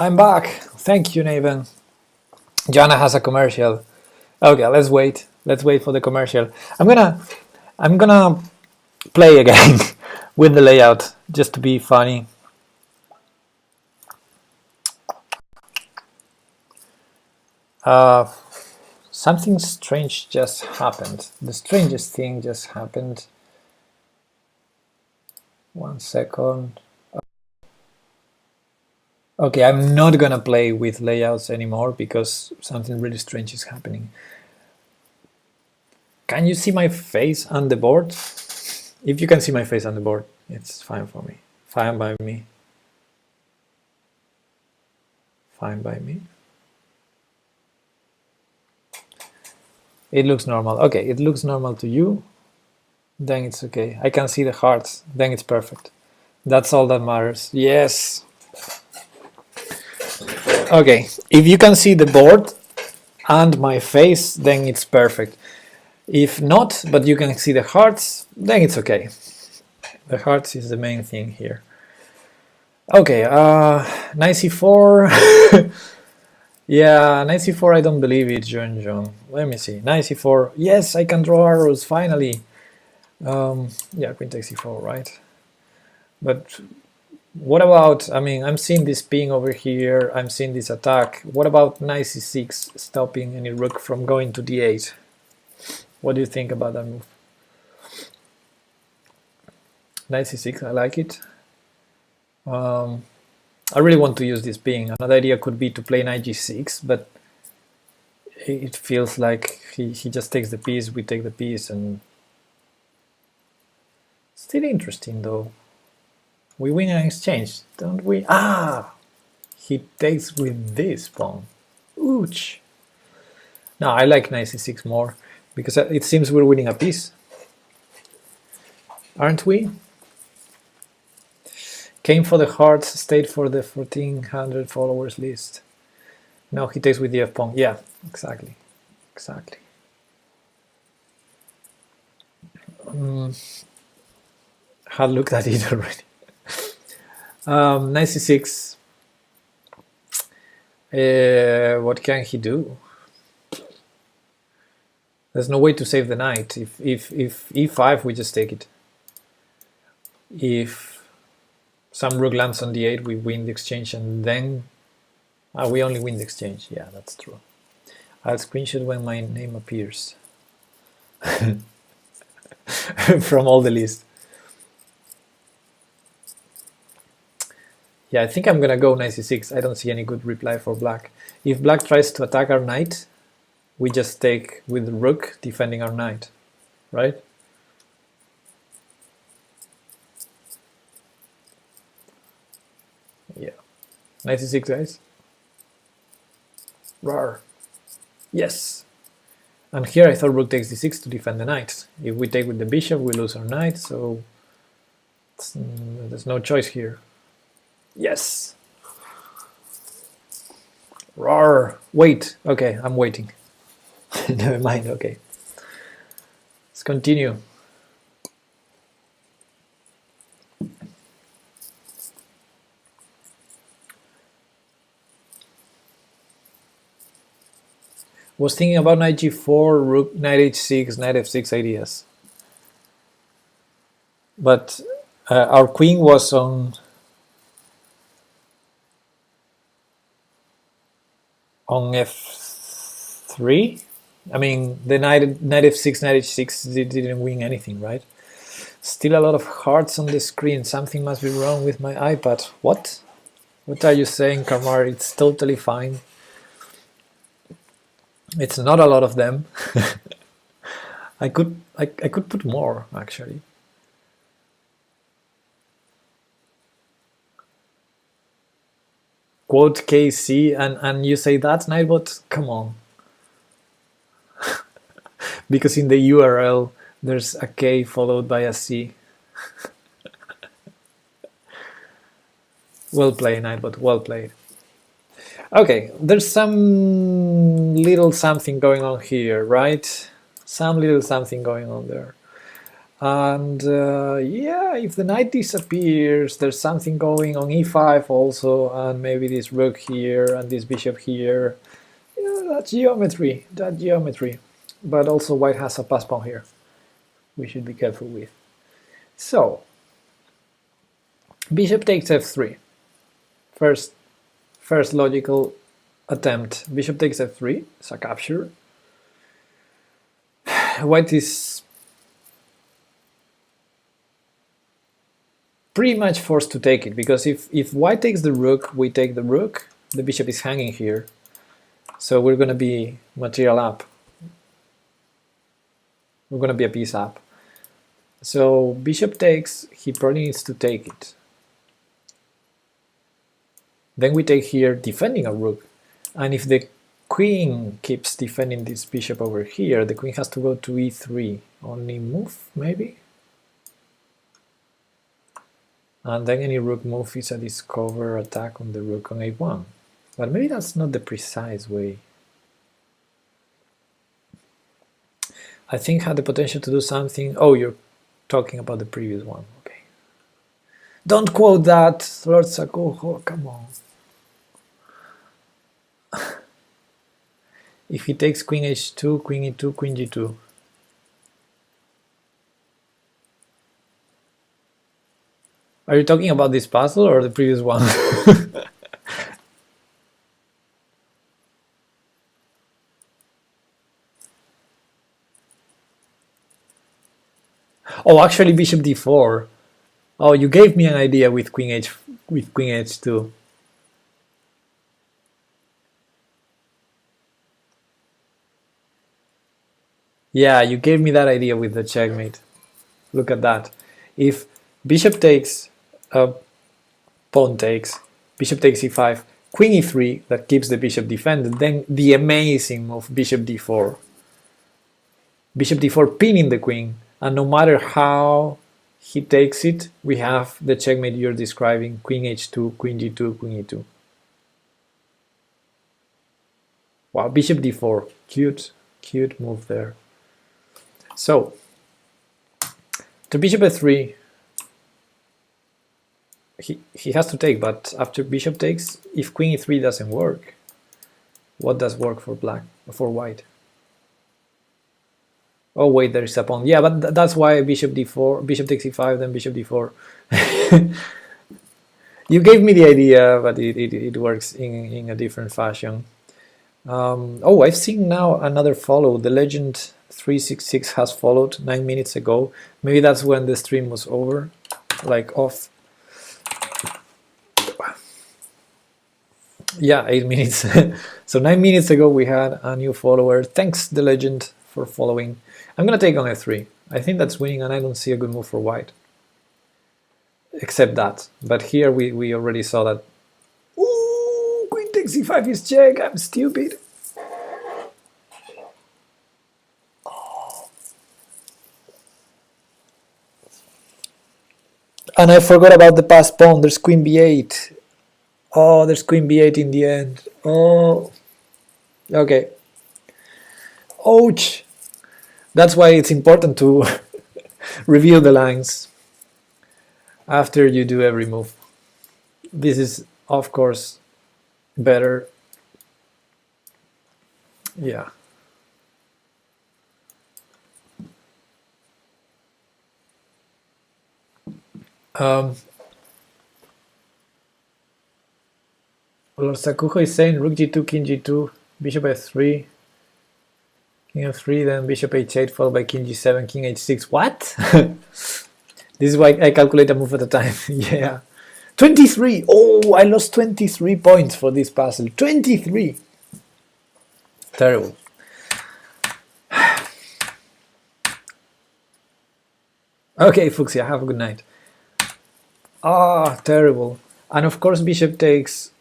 I'm back. Thank you, Naven. Jana has a commercial. Okay, let's wait. Let's wait for the commercial. I'm gonna play again with the layout just to be funny. Something strange just happened. The strangest thing just happened. 1 second. Okay, I'm not gonna play with layouts anymore because something really strange is happening. Can you see my face on the board? If you can see my face on the board, it's fine for me. Fine by me. Fine by me. It looks normal. Okay, it looks normal to you. Then it's okay. I can see the hearts. Then it's perfect. That's all that matters. Yes. Okay, if you can see the board and my face, then it's perfect. If not, but you can see the hearts, then it's okay. The hearts is the main thing here. Okay, knight c4. Yeah, knight c4, I don't believe it, John. Let me see. Knight c4. Yes, I can draw arrows, finally. Yeah, queen takes c4, right? But what about, I mean, I'm seeing this ping over here, I'm seeing this attack. What about knight c6 stopping any rook from going to d8? What do you think about that move? Knight c6, I like it. I really want to use this ping. Another idea could be to play knight g6, but it feels like he just takes the piece, we take the piece, and still interesting though. We win an exchange, don't we? Ah! He takes with this pawn. Ouch! No, I like knight c6 more, because it seems we're winning a piece. Aren't we? Came for the hearts, stayed for the 1400 followers list. No, he takes with the f pawn. Yeah, exactly. Exactly. Had looked at it already. Knight c6. What can he do? There's no way to save the knight. If e5, we just take it. If some rook lands on d8, we win the exchange, and then we only win the exchange. Yeah, that's true. I'll screenshot when my name appears from all the list. Yeah, I think I'm gonna go knight c6. I don't see any good reply for black. If black tries to attack our knight, we just take with the rook defending our knight, right? Yeah. Knight c6, guys. Rar. Yes. And here I thought rook takes d6 to defend the knight. If we take with the bishop, we lose our knight, so there's no choice here. Yes. Rar. Wait. Okay, I'm waiting. Never mind. Okay. Let's continue. Was thinking about knight g4, rook, knight h6, knight f6 ideas. But our queen was on f3. I mean, the knight f6, knight h6 didn't win anything, right? Still a lot of hearts on the screen. Something must be wrong with my iPad. What? What are you saying, Kamar? It's totally fine. It's not a lot of them. I could put more, actually. Quote KC, and you say that's Nightbot? Come on. Because in the URL there's a K followed by a C. Well played, Nightbot, well played. Okay, there's some little something going on here, right? Some little something going on there. And yeah, if the knight disappears, there's something going on e5 also, and maybe this rook here and this bishop here. Yeah, that's geometry, that geometry. But also white has a pass pawn here, we should be careful with. So, bishop takes f3. First logical attempt. Bishop takes f3, it's a capture. White is pretty much forced to take it, because if white takes the rook, we take the rook, the bishop is hanging here. So we're going to be material up. We're going to be a piece up. So bishop takes, he probably needs to take it. Then we take here, defending a rook. And if the queen keeps defending this bishop over here, the queen has to go to e3. Only move, maybe? And then any rook move is a discover attack on the rook on a1. But maybe that's not the precise way. I think had the potential to do something. Oh, you're talking about the previous one. Okay. Don't quote that, Lord Sakuho, come on. If he takes queen h2, queen e2, queen g2. Are you talking about this puzzle or the previous one? Oh, actually bishop d4. Oh, you gave me an idea with queen h2. Yeah, you gave me that idea with the checkmate. Look at that. If bishop takes, pawn takes, bishop takes e5, queen e3, that keeps the bishop defended, then the amazing move, bishop d4. Bishop d4 pinning the queen, and no matter how he takes it, we have the checkmate you're describing, queen h2, queen g2, queen e2. Wow, bishop d4, cute move there. So, to bishop f3, he has to take, but after bishop takes, if queen e3 doesn't work, what does work for white? Oh wait, there is a pawn. Yeah, but that's why bishop d4, bishop takes e5, then bishop d4. You gave me the idea, but it works in a different fashion. Oh, I've seen now another follow. The legend 366 has followed 9 minutes ago. Maybe that's when the stream was over, like off. Yeah, 8 minutes. So 9 minutes ago we had a new follower. Thanks, the legend, for following. I'm gonna take on f3. I think that's winning, and I don't see a good move for white. Except that. But here we already saw that. Ooh, queen takes e5 is check. I'm stupid. Oh. And I forgot about the passed pawn. There's queen b8. Oh, there's queen b8 in the end. Oh, okay. Ouch. That's why it's important to review the lines after you do every move. This is, of course, better. Yeah. Lord Sakuho is saying rook g2, king g2, bishop f3, king f3, then bishop h8 followed by king g7, king h6. What? This is why I calculate a move at a time. Yeah. 23! Oh, I lost 23 points for this puzzle. 23! Terrible. Okay, Fuxia, have a good night. Ah, terrible. And of course bishop takes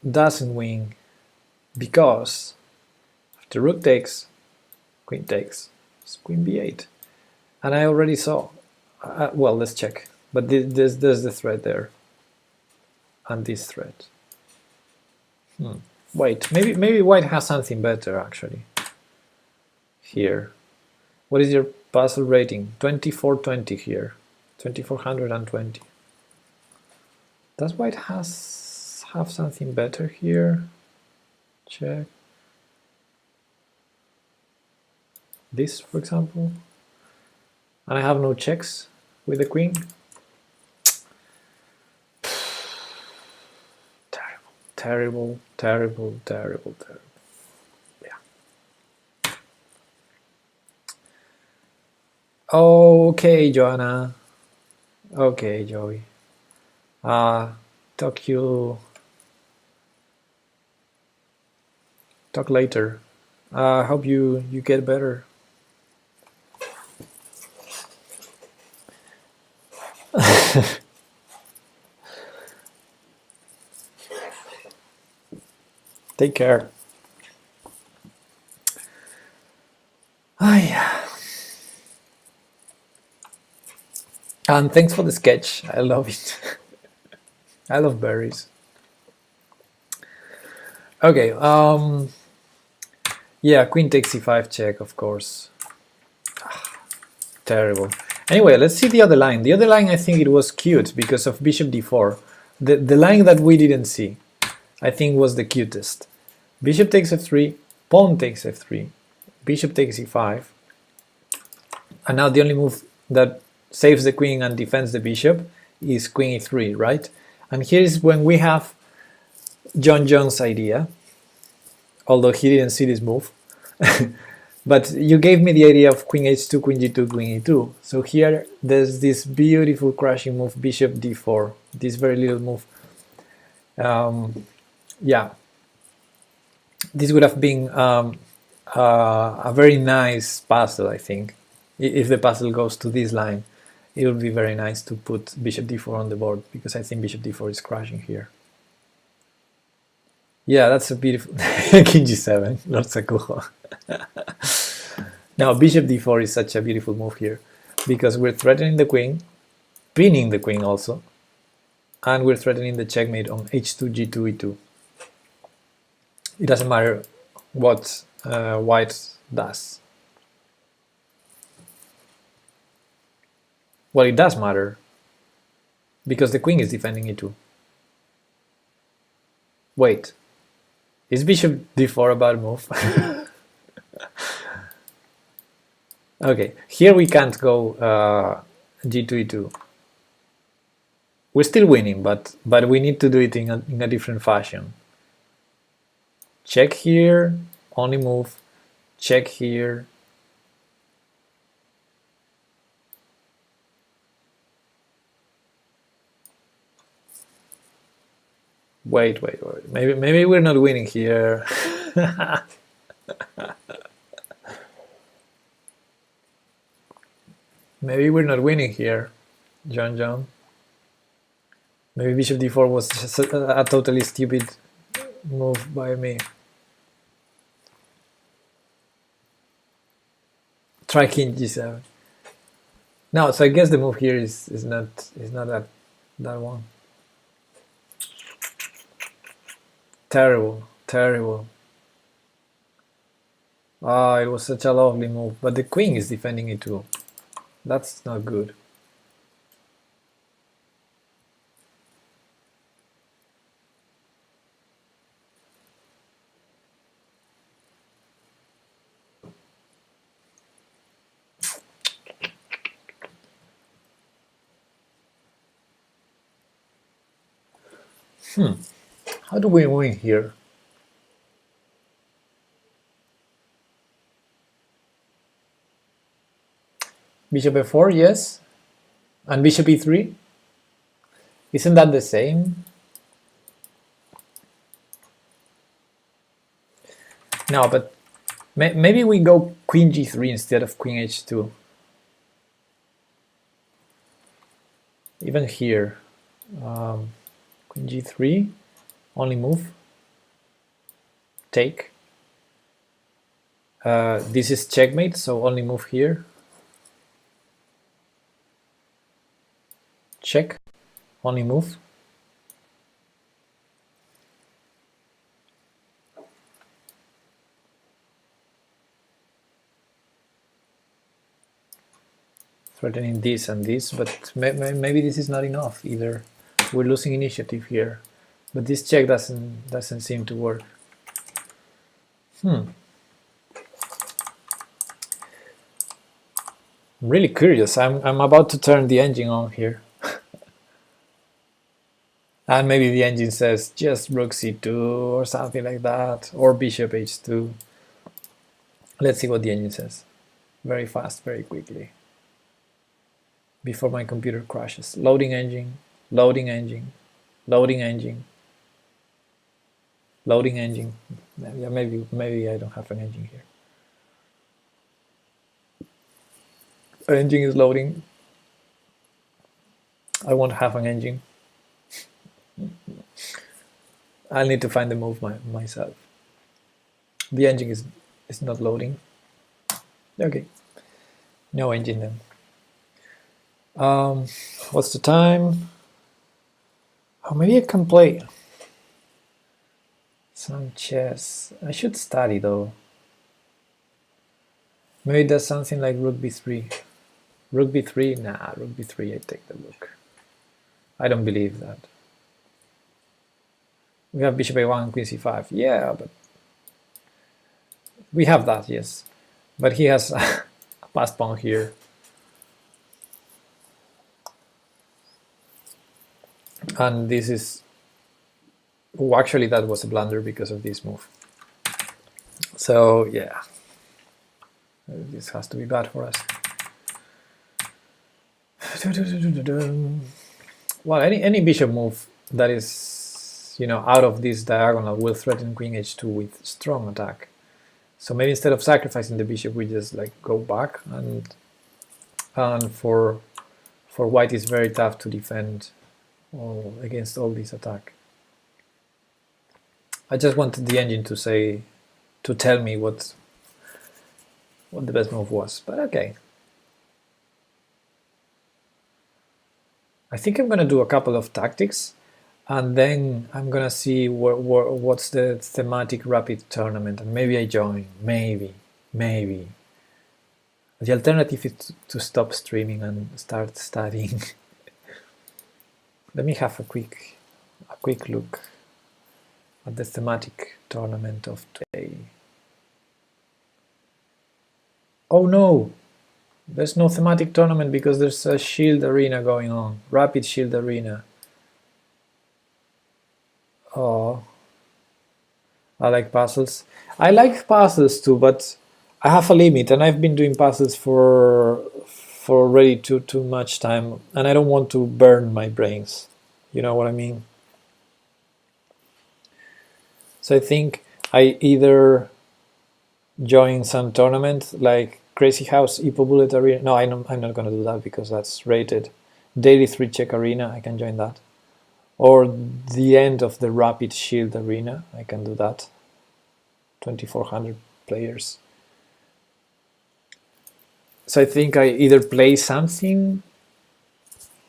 doesn't win, because after rook takes, queen takes, it's queen b8. And I already saw, well, let's check, but there's the thread there, and this thread. Wait, maybe white has something better actually. Here, what is your puzzle rating? 2420 here, 2420. Does white have something better here? Check this, for example, and I have no checks with the queen. Terrible, terrible, terrible, terrible. Yeah. Okay, Joanna. Okay, Joey. Talk later. Hope you get better. Take care. And thanks for the sketch. I love it. I love berries. Okay. Yeah, queen takes c5 check, of course. Terrible. Anyway, let's see the other line. The other line, I think it was cute because of bishop d4. The line that we didn't see, I think, was the cutest. Bishop takes f3, pawn takes f3, bishop takes e5, and now the only move that saves the queen and defends the bishop is queen e3, right? And here is when we have John Jones' idea, although he didn't see this move. But you gave me the idea of queen h2, queen g2, queen e2. So here there's this beautiful crashing move, bishop d4, this very little move. Yeah, this would have been a very nice puzzle, I think. If the puzzle goes to this line, it would be very nice to put bishop d4 on the board, because I think bishop d4 is crashing here. Yeah, that's a beautiful king g7, Lord Sakuho. Now, bishop d4 is such a beautiful move here, because we're threatening the queen, pinning the queen also, and we're threatening the checkmate on h2, g2, e2. It doesn't matter what white does. Well, it does matter, because the queen is defending e2. Wait, is bishop d4 a bad move? Okay, here we can't go g2, e2. We're still winning, but we need to do it in a different fashion. Check here, only move, check here. Wait, maybe we're not winning here. Maybe we're not winning here, John. Maybe bishop d4 was just a totally stupid move by me. Try king g7. No, so I guess the move here is not that one. Terrible. Ah, it was such a lovely move, but the queen is defending it too. That's not good. How do we win here? Bishop f4, yes. And bishop e3? Isn't that the same? No, but maybe we go queen g3 instead of queen h2. Even here. Queen g3, only move. Take. This is checkmate, so only move here. Check, only move. threatening this and this, but maybe this is not enough either. We're losing initiative here, but this check doesn't seem to work. I'm really curious. I'm about to turn the engine on here. And maybe the engine says just rook c2 or something like that, or bishop h2. Let's see what the engine says. Very fast, very quickly. Before my computer crashes. Loading engine, loading engine, loading engine, loading engine. Yeah, maybe I don't have an engine here. Engine is loading. I won't have an engine. I'll need to find the move myself. The engine is not loading. Okay, no engine then. What's the time? Oh, maybe I can play some chess. I should study though. Maybe that's something like rook b3. Rook b3? Nah, rook b3, I take the rook. I don't believe that. We have bishop a1, queen c5. Yeah, but we have that, yes. But he has a passed pawn here. And this is... Oh, actually that was a blunder because of this move. So, yeah. This has to be bad for us. Well, any bishop move that is, you know, out of this diagonal will threaten queen h2 with strong attack. So maybe instead of sacrificing the bishop, we just like go back, and for white it's very tough to defend against all this attack. I just wanted the engine to tell me what the best move was, but okay. I think I'm gonna do a couple of tactics, and then I'm gonna see what's the thematic rapid tournament, and maybe I join, maybe. The alternative is to stop streaming and start studying. Let me have a quick look at the thematic tournament of today. Oh no! There's no thematic tournament because there's a shield arena going on. Rapid shield arena. Oh, I like puzzles. I like puzzles too, but I have a limit, and I've been doing puzzles for already too much time, and I don't want to burn my brains. You know what I mean? So I think I either join some tournament like Crazy House, Ipo Bullet Arena. No, I'm not going to do that because that's rated. Daily 3 Check Arena, I can join that. Or the end of the Rapid Shield Arena, I can do that. 2,400 players. So I think I either play something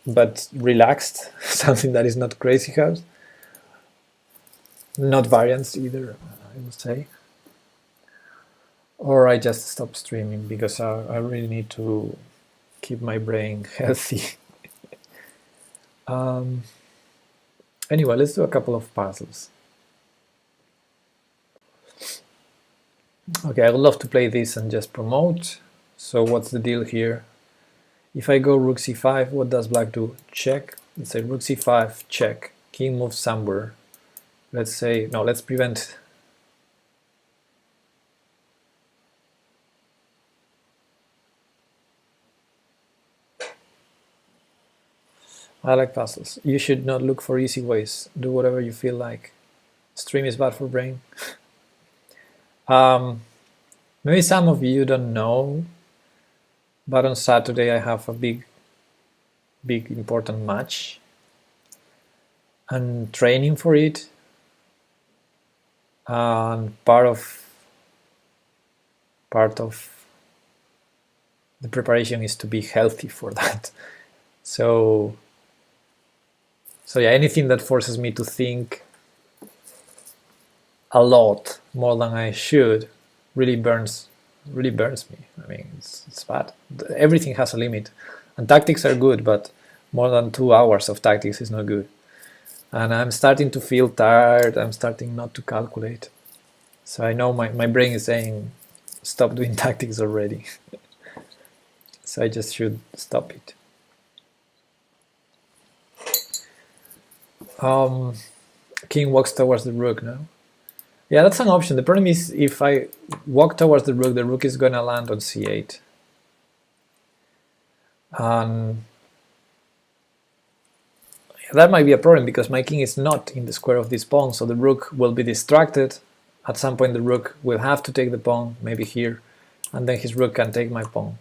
but relaxed, something that is not Crazy House. Not variants either, I would say. Or I just stop streaming because I really need to keep my brain healthy. Anyway, let's do a couple of puzzles. Okay, I would love to play this and just promote. So what's the deal here? If I go rook c5, what does black do? Check. Let's say rook c5, check. King moves somewhere. Let's say, no, let's prevent. I like puzzles. You should not look for easy ways. Do whatever you feel like. Stream is bad for brain. Maybe some of you don't know, but on Saturday I have a big important match. And training for it. And part of the preparation is to be healthy for that. So yeah, anything that forces me to think a lot more than I should really burns me. I mean, it's bad. Everything has a limit. And tactics are good, but more than 2 hours of tactics is not good. And I'm starting to feel tired. I'm starting not to calculate. So I know my brain is saying, stop doing tactics already. So I just should stop it. King walks towards the rook now. Yeah, that's an option. The problem is if I walk towards the rook is going to land on c8. That might be a problem because my king is not in the square of this pawn, so the rook will be distracted. At some point the rook will have to take the pawn, maybe here, and then his rook can take my pawn.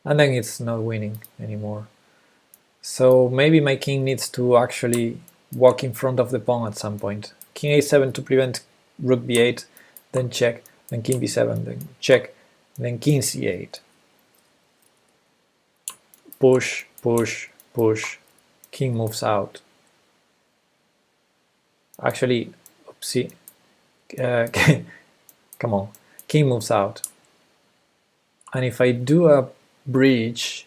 And then it's not winning anymore. So maybe my king needs to actually walk in front of the pawn at some point. King a7 to prevent rook b8, then check, then king b7, then check, then king c8. Push, push, push. King moves out. Actually, oopsie. Come on. King moves out. And if I do a bridge,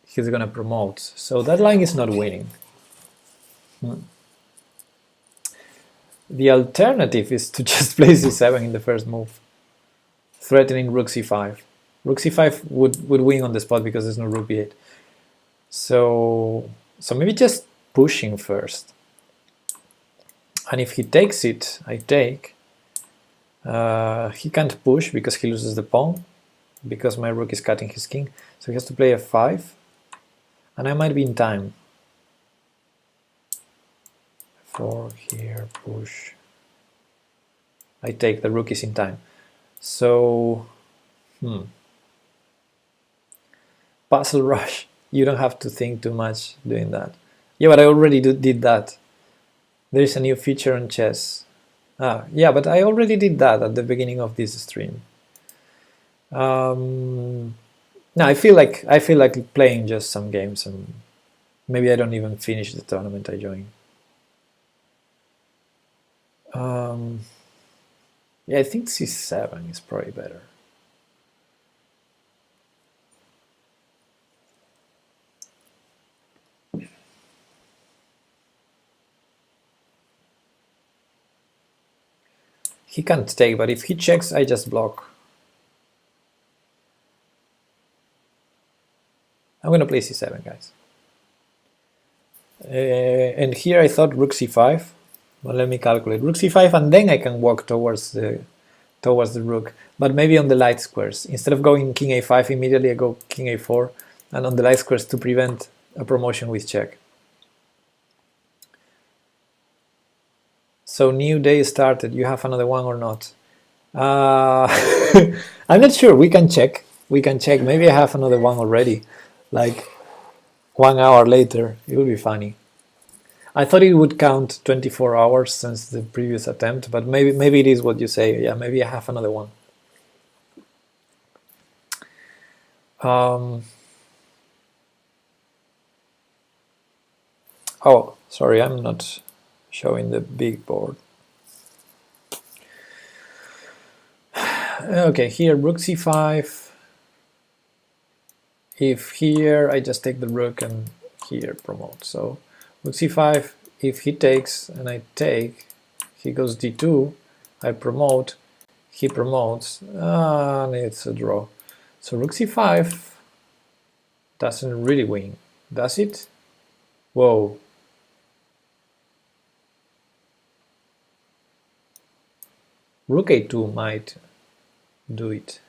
he's gonna promote. So that line is not winning. The alternative is to just play c7 in the first move, threatening rook c5. Rook c5 would win on the spot because there's no rook b8. So maybe just pushing first. And if he takes it, I take. He can't push because he loses the pawn, because my rook is cutting his king. So he has to play f5, and I might be in time. 4 here, push. I take, the rook is in time. So, puzzle rush. You don't have to think too much doing that. Yeah, but I already did that. There is a new feature on chess. Yeah, but I already did that at the beginning of this stream. No, I feel like playing just some games, and maybe I don't even finish the tournament I join. Yeah, I think c7 is probably better. He can't take, but if he checks, I just block. I'm gonna play c7, guys. And here I thought rook c5. Well, let me calculate. Rook c5, and then I can walk towards the rook, but maybe on the light squares. Instead of going king a5 immediately, I go king a4, and on the light squares to prevent a promotion with check. So new day started. You have another one or not? I'm not sure. We can check. We can check. Maybe I have another one already. Like 1 hour later. It would be funny. I thought it would count 24 hours since the previous attempt, but maybe it is what you say. Yeah, maybe I have another one. Oh, sorry, I'm not showing the big board. Okay, here rook c5. If here I just take the rook and here promote. So rook c5, if he takes and I take, he goes d2, I promote, he promotes, and it's a draw. So rook c5 doesn't really win, does it? Whoa. Rook a2 might do it.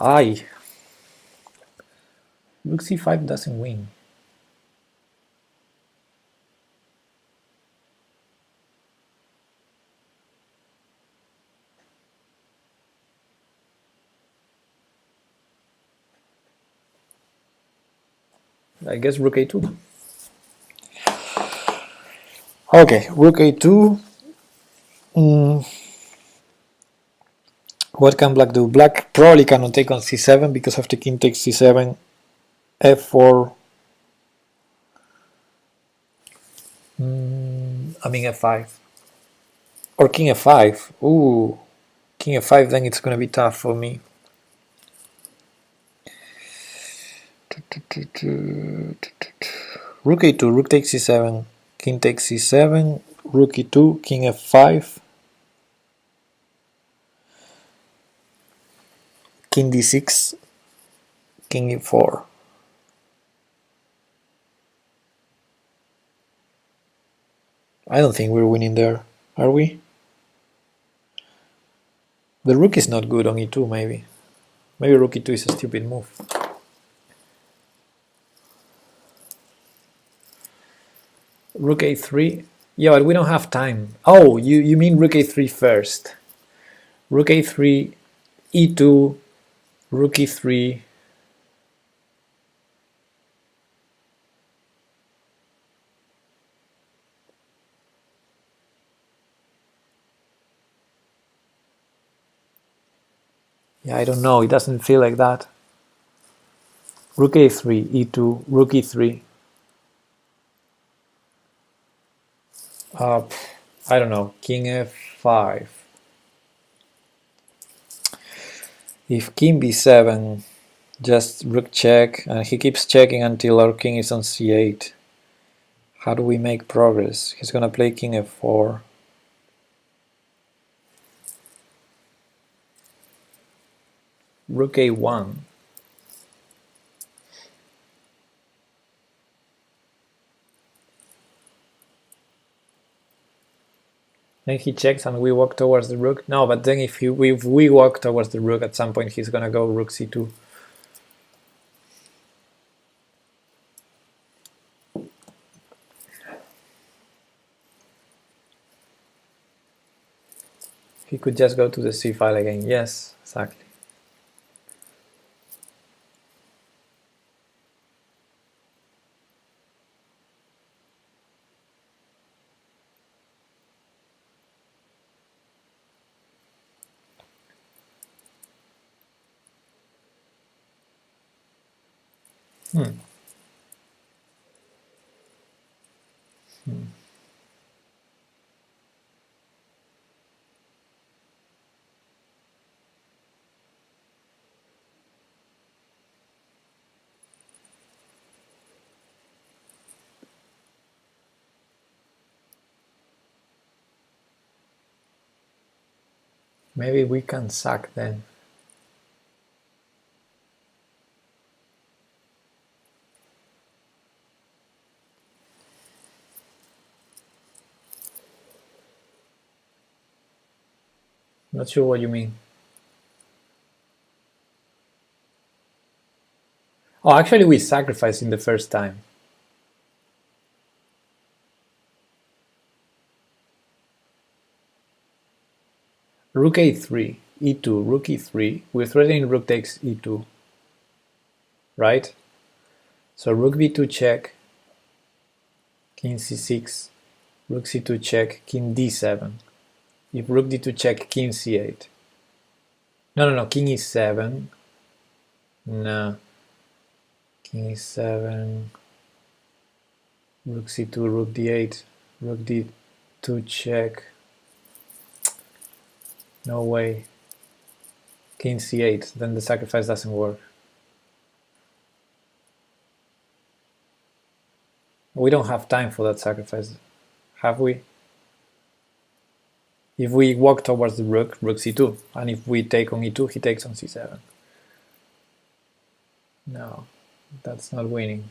Aye. Rook c5 doesn't win. I guess rook a2. Okay, rook a2. What can black do? Black probably cannot take on c7 because after king takes c7, f4. I mean f5. Or king f5. Ooh, king f5, then it's going to be tough for me. Rook a2, rook takes c7, king takes c7, rook e2, king f5, king d6, king e4. I don't think we're winning there, are we? The rook is not good on e2, maybe. Maybe rook e2 is a stupid move. Rook a3. Yeah, but we don't have time. Oh, you mean rook a3 first. Rook a3, e2, rook e3. Yeah, I don't know. It doesn't feel like that. Rook a3, e2, rook e3. I don't know. King f5. If king b7, just rook check, and he keeps checking until our king is on c8. How do we make progress? He's gonna play king f4. Rook a1. Then he checks and we walk towards the rook. No, but then if we walk towards the rook, at some point he's gonna go rook c2. He could just go to the c file again. Yes, exactly. Maybe we can sack then. Not sure what you mean. Oh, actually we sacrificed in the first time. Rook a3, e2, rook e3. We're threatening rook takes e2, right? So rook b2 check, king c6, rook c2 check, king d7. If rook d2 check, king c8. No, king e7. No. King e7, rook c2, rook d8, rook d2 check. No way. King c8, then the sacrifice doesn't work. We don't have time for that sacrifice, have we? If we walk towards the rook, rook c2, and if we take on e2, he takes on c7. No, that's not winning.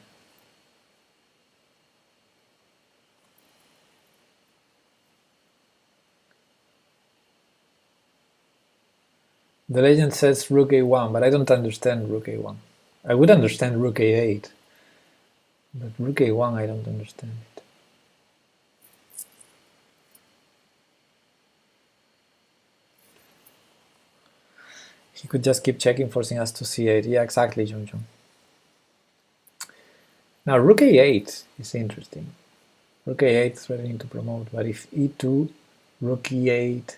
The legend says rook a1, but I don't understand rook a1. I would understand rook a8, but rook a1 I don't understand it. He could just keep checking, forcing us to c8. Yeah, exactly, Junjun. Now rook a8 is interesting. Rook a8 threatening to promote, but if e2, rook e8,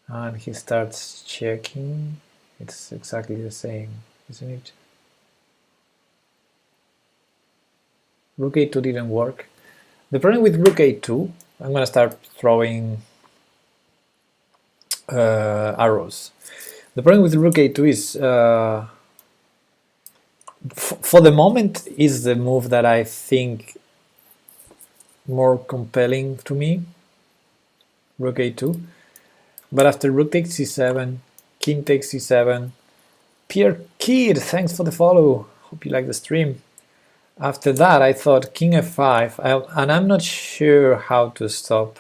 and he starts checking, it's exactly the same, isn't it? Rook a2 didn't work. The problem with rook a2, I'm going to start throwing arrows. The problem with rook a2 is for the moment is the move that I think more compelling to me, rook a2. But after rook takes c7, king takes c7, Pierre Kid, thanks for the follow, hope you like the stream. After that I thought king f5, and I'm not sure how to stop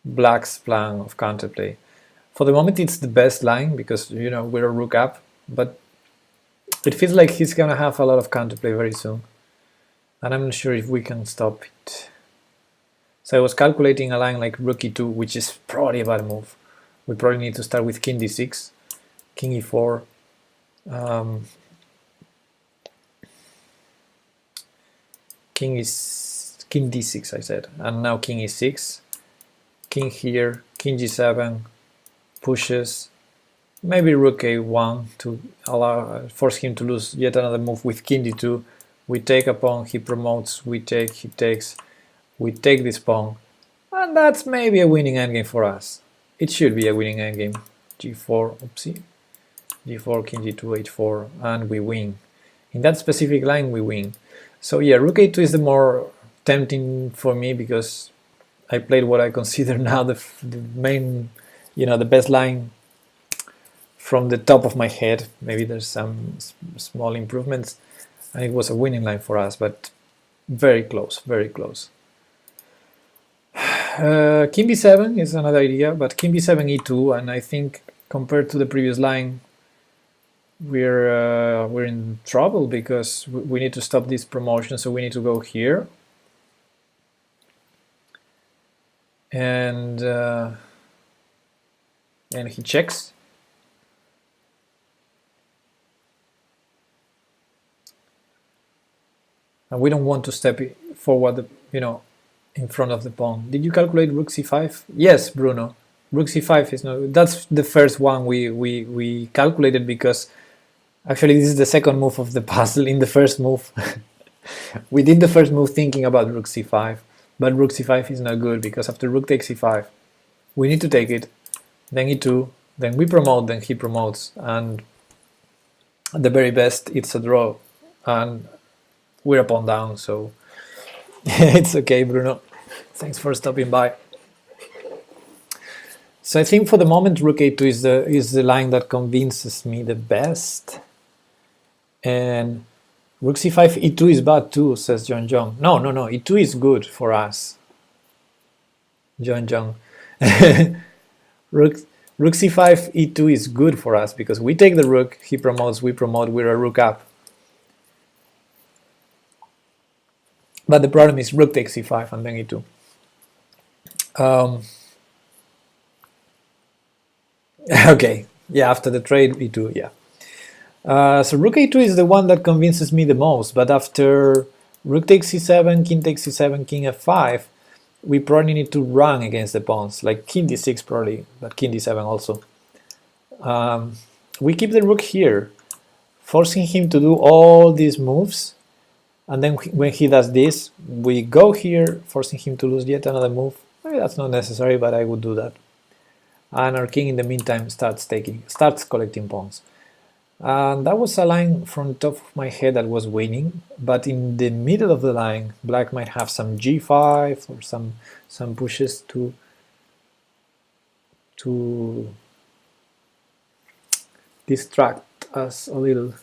Black's plan of counterplay. For the moment it's the best line because, you know, we're a rook up, but it feels like he's gonna have a lot of counterplay very soon, and I'm not sure if we can stop it. So I was calculating a line like rook e2, which is probably a bad move. We probably need to start with king d6, king e4, king d6 I said, and now king e6, king here, king g7, pushes, maybe rook a1 to force him to lose yet another move with king d2. We take a pawn, he promotes, we take, he takes, we take this pawn, and that's maybe a winning endgame for us. It should be a winning endgame. g4, oopsie, g4, king g2, h4, and we win. In that specific line we win. So yeah, rook a2 is the more tempting for me because I played what I consider now the main, you know, the best line from the top of my head. Maybe there's some small improvements, and it was a winning line for us, but very close, very close. King b7 is another idea, but king b7 e2, and I think compared to the previous line, we're in trouble because we need to stop this promotion, so we need to go here, and he checks. And we don't want to step forward, you know, in front of the pawn. Did you calculate rook c5? Yes, Bruno. Rook c5 is not. That's the first one we calculated because actually this is the second move of the puzzle. In the first move, we did the first move thinking about rook c5, but rook c5 is not good because after rook takes c5, we need to take it, then e2, then we promote, then he promotes, and at the very best it's a draw, and we're a pawn down, so it's okay, Bruno. Thanks for stopping by. So I think for the moment rook a2 is the line that convinces me the best. And rook c5 e2 is bad too, says John John. No, e2 is good for us. John John. rook c5 e2 is good for us because we take the rook, he promotes, we promote, we're a rook up. But the problem is rook takes c5 and then e2. Okay, yeah, after the trade e2, yeah. So rook a2 is the one that convinces me the most, but after rook takes c7, king takes c7, king f5, we probably need to run against the pawns, like king d6 probably, but king d7 also. We keep the rook here, forcing him to do all these moves, and then when he does this, we go here, forcing him to lose yet another move. Maybe that's not necessary, but I would do that. And our king in the meantime starts collecting pawns. And that was a line from the top of my head that was winning, but in the middle of the line, black might have some g5 or some pushes to distract us a little.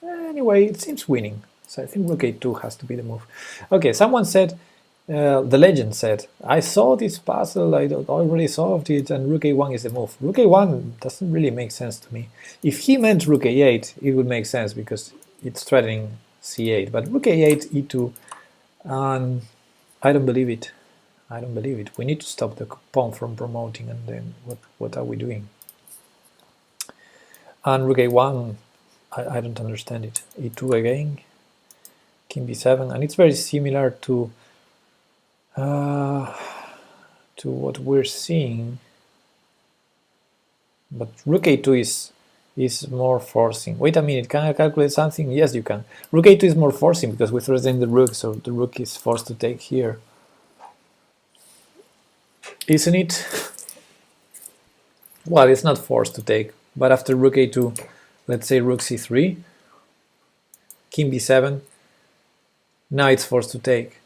Anyway, it seems winning. So I think rook a2 has to be the move. Okay, someone said, the legend said, I saw this puzzle, I already solved it, and rook a1 is the move. Rook a1 doesn't really make sense to me. If he meant rook a8, it would make sense because it's threatening c8. But rook a8, e2, and I don't believe it. I don't believe it. We need to stop the pawn from promoting, and then what are we doing? And rook a1, I don't understand it. e2 again, king b7, and it's very similar to what we're seeing, but rook a2 is more forcing. Wait a minute, can I calculate something? Yes, you can. Rook a2 is more forcing because we threaten the rook, so the rook is forced to take here, isn't it? Well, it's not forced to take, But after rook a2, let's say rook c3, king b7, now it's forced to take.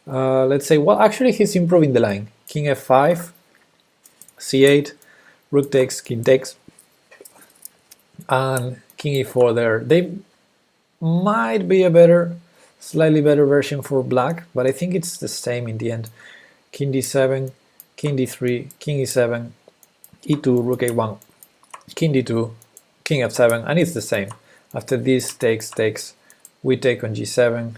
Let's say, well, actually he's improving the line. King f5, c8, rook takes, king takes, and king e4 there. They might be a slightly better version for black, but I think it's the same in the end. King d7, king d3, king e7, e2, rook a1, king d2, king f7, and it's the same. After this takes, we take on g7,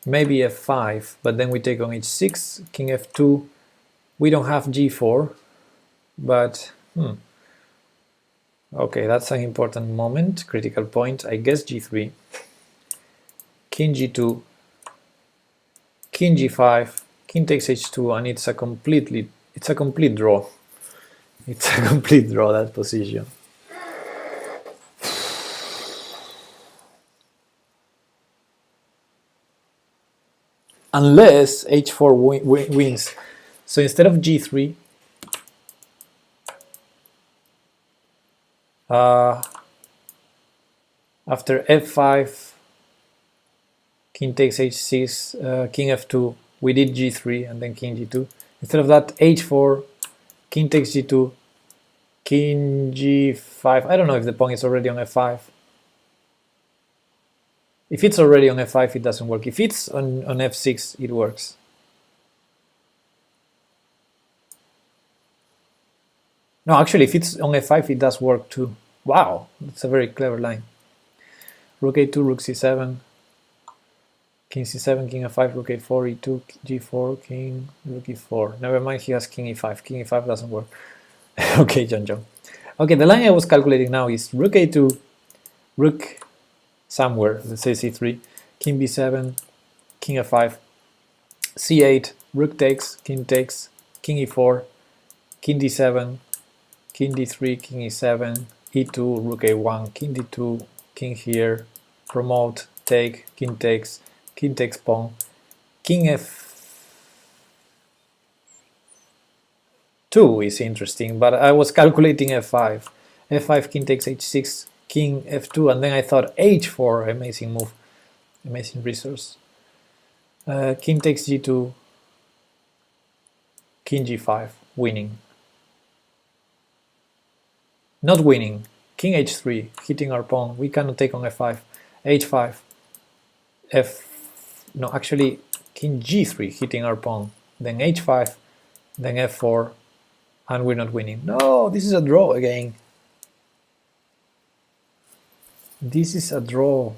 maybe f5, but then we take on h6, king f2. We don't have g4, but okay, that's an important moment, critical point. I guess g3, king g2, king g5, king takes h2, and it's a complete draw. It's a complete draw, that position. Unless h4 wins. So instead of g3, after f5, king takes h6, king f2, we did g3 and then king g2. Instead of that, h4, king takes g2, king g5. I don't know if the pawn is already on f5. If it's already on f5, it doesn't work. If it's on f6, it works. No, actually, if it's on f5, it does work too. Wow, that's a very clever line. Rook a2, rook c7, king c7, king f5, rook a4, e2, g4, king, rook e4. Never mind, he has king e5. King e5 doesn't work. Okay, John. Okay, the line I was calculating now is rook a2, rook somewhere, let's say c3, king b7, king f5, c8, rook takes, king e4, king d7, king d3, king e7, e2, rook a1, king d2, king here, promote, take, king takes pawn, king f2 is interesting, but I was calculating f5, king takes h6, king f2, and then I thought h4, amazing move, amazing resource. King takes g2, king g5, winning. Not winning, king h3, hitting our pawn, we cannot take on f5, h5, no, actually king g3, hitting our pawn, then h5, then f4, and we're not winning. No, this is a draw again. This is a draw.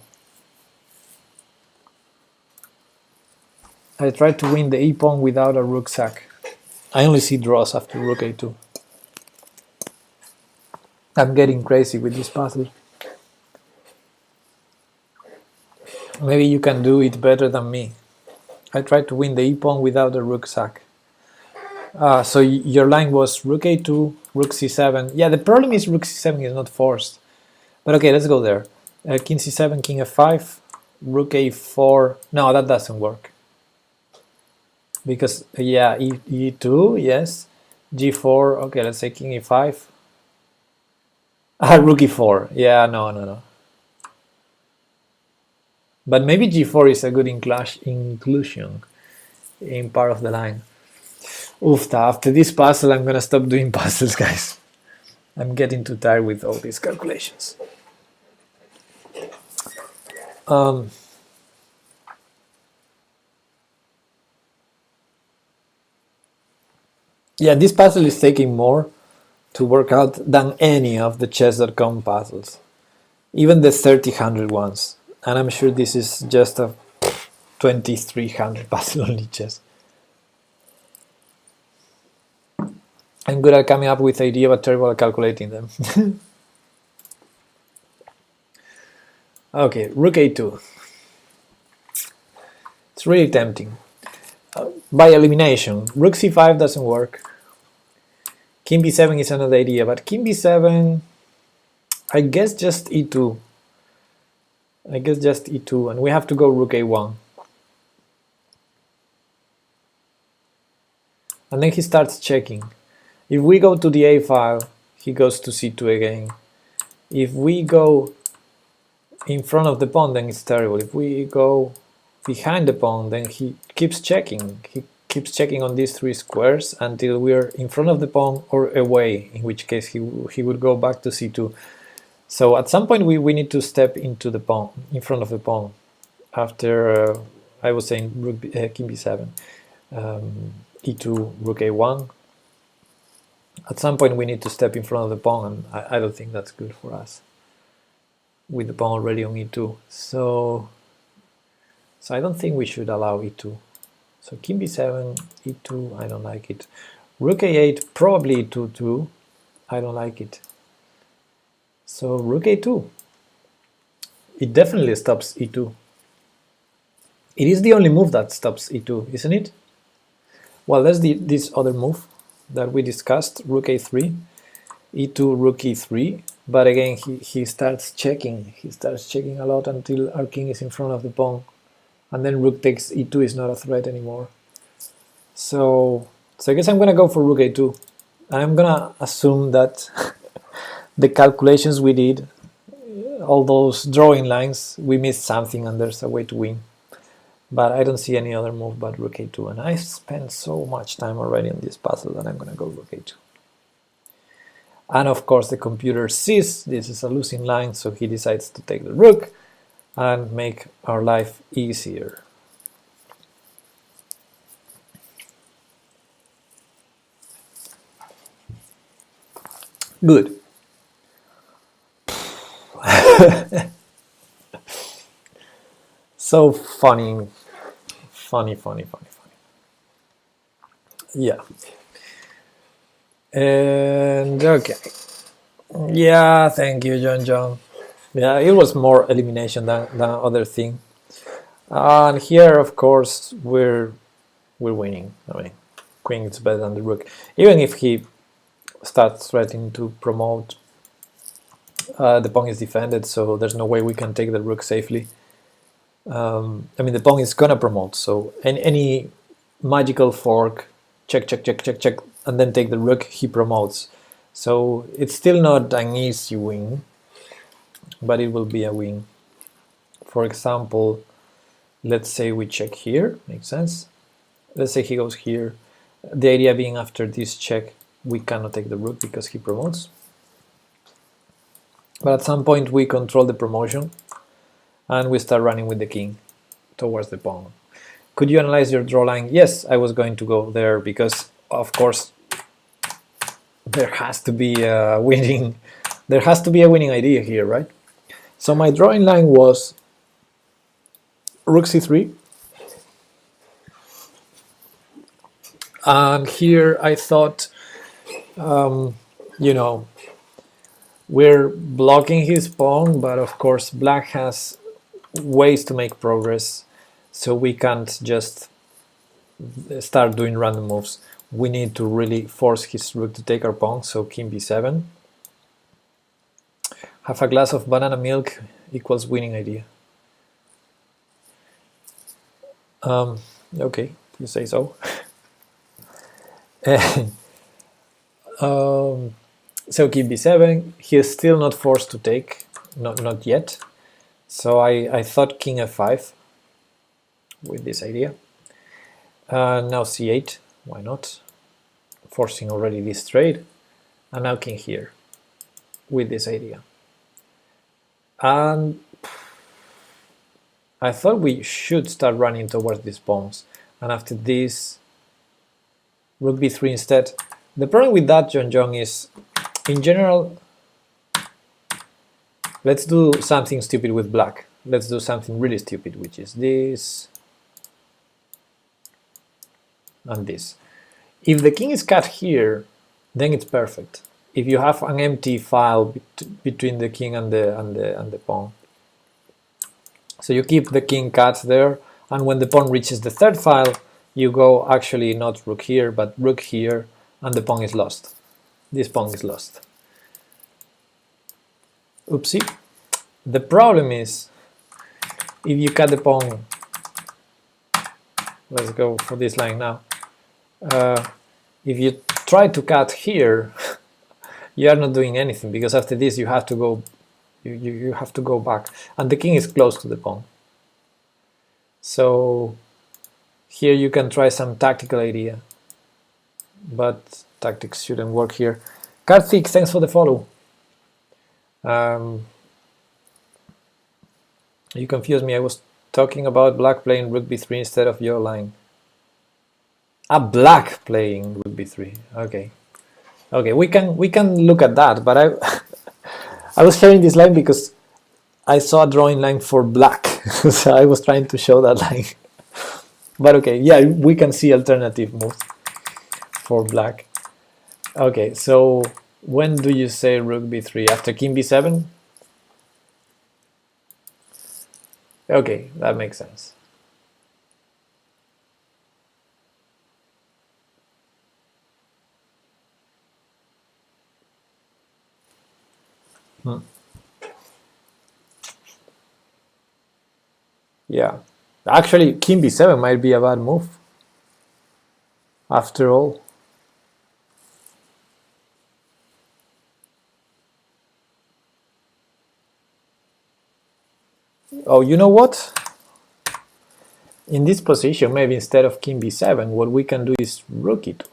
I tried to win the e-pawn without a rook sack. I only see draws after rook a2. I'm getting crazy with this puzzle. Maybe you can do it better than me. I tried to win the e-pawn without a rook sack. So your line was rook a2, rook c7. Yeah, the problem is rook c7 is not forced. But okay, let's go there. King c7, king f5, rook a4. No, that doesn't work. Because, yeah, e2, yes. g4, okay, let's say king e5. Rook e4. Yeah, no. But maybe g4 is a good inclusion in part of the line. Oofta, after this puzzle, I'm gonna stop doing puzzles, guys. I'm getting too tired with all these calculations. Yeah, this puzzle is taking more to work out than any of the chess.com puzzles, even the 3000 ones. And I'm sure this is just a 2300 puzzle only chess. I'm good at coming up with ideas, but terrible at calculating them. Okay, rook a2. It's really tempting. By elimination, rook c5 doesn't work. King b7 is another idea, but king b7, I guess just e2. And we have to go rook a1. And then he starts checking. If we go to the a file, he goes to c2 again. If we go in front of the pawn, then it's terrible. If we go behind the pawn, then he keeps checking. He keeps checking on these three squares until we're in front of the pawn or away, in which case he would go back to c2. So at some point we need to step into the pawn, in front of the pawn, after I was saying rook king b7, e2, rook a1. At some point we need to step in front of the pawn, and I don't think that's good for us, with the pawn already on e2. So I don't think we should allow e2. So king b7, e2, I don't like it. Rook a8, probably e2 too, I don't like it. So rook a2, it definitely stops e2. It is the only move that stops e2, isn't it? Well, there's this other move that we discussed, rook a3, e2, rook e3, but again he starts checking. He starts checking a lot until our king is in front of the pawn, and then rook takes e2 is not a threat anymore. So I guess I'm gonna go for rook a2. I'm gonna assume that the calculations we did, all those drawing lines, we missed something and there's a way to win. But I don't see any other move but rook a2, and I've spent so much time already on this puzzle that I'm gonna go rook a2. And of course the computer sees this is a losing line, so he decides to take the rook and make our life easier. Good. So funny. Yeah. And okay. Yeah, thank you, John. Yeah, it was more elimination than other thing. And here, of course, we're winning. I mean, queen is better than the rook. Even if he starts threatening to promote, the pawn is defended, so there's no way we can take the rook safely. I mean, the pawn is gonna promote, so any magical fork, check, and then take the rook, he promotes. So it's still not an easy win, but it will be a win. For example, let's say we check here, makes sense. Let's say he goes here. The idea being after this check, we cannot take the rook because he promotes. But at some point we control the promotion and we start running with the king towards the pawn. Could you analyze your draw line? Yes, I was going to go there because, of course, there has to be a winning idea here, right? So my drawing line was rook c3, and here I thought, you know, we're blocking his pawn, but of course black has ways to make progress, so we can't just start doing random moves. We need to really force his rook to take our pawn, so king b7. Have a glass of banana milk equals winning idea. Okay, you say so. So king b7, he is still not forced to take, not yet. So I thought king f5 with this idea. Now c8, why not? Forcing already this trade. And now king here with this idea. And I thought we should start running towards these pawns. And after this, rook b3 instead. The problem with that, John, is, in general, let's do something stupid with black. Let's do something really stupid, which is this and this. If the king is cut here, then it's perfect. If you have an empty file between the king and the pawn. So you keep the king cut there, and when the pawn reaches the third file, you go actually not rook here, but rook here, and the pawn is lost. This pawn is lost. Oopsie. The problem is, if you cut the pawn, let's go for this line now. If you try to cut here, you are not doing anything, because after this you have to go, you have to go back, and the king is close to the pawn. So here you can try some tactical idea, but tactics shouldn't work here. Karthik, thanks for the follow. You confused me. I was talking about black playing rook b3 instead of your line. Black playing rook b3. Okay, okay, we can look at that. But I was sharing this line because I saw a drawing line for black, so I was trying to show that line. But okay, yeah, we can see alternative moves for black. Okay, so when do you say rook b3? After king b7? Okay, that makes sense. Yeah, actually king b7 might be a bad move after all. Oh, you know what? In this position, maybe instead of king b7, what we can do is rook e2.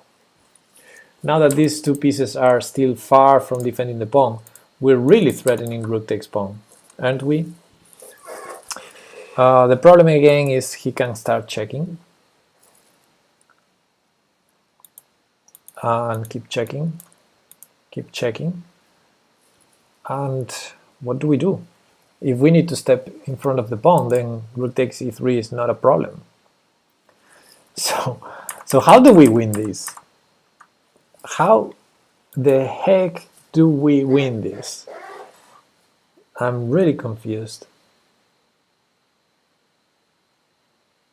Now that these two pieces are still far from defending the pawn, we're really threatening rook takes pawn, aren't we? The problem again is he can start checking. And keep checking. Keep checking. And what do we do? If we need to step in front of the pawn, then rook takes e3 is not a problem. So how do we win this? How the heck do we win this? I'm really confused.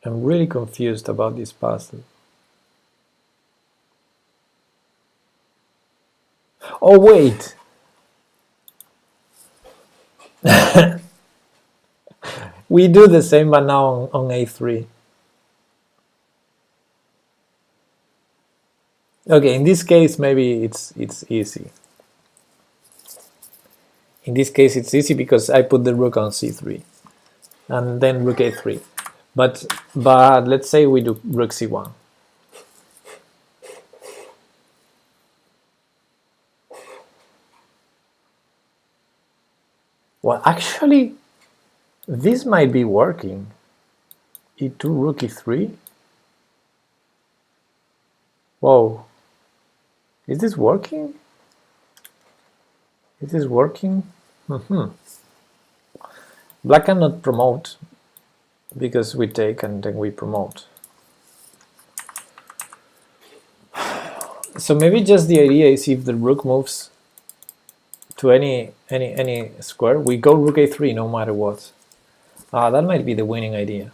I'm really confused about this puzzle. Oh, wait! We do the same, but now on a3. Okay, in this case, maybe it's easy. In this case, it's easy because I put the rook on c3, and then rook a3. But let's say we do rook c1. Well, actually, this might be working. e2, rook e3. Whoa. Is this working? Is this working? Black cannot promote because we take and then we promote. So maybe just the idea is if the rook moves to any square, we go rook a3 no matter what. That might be the winning idea.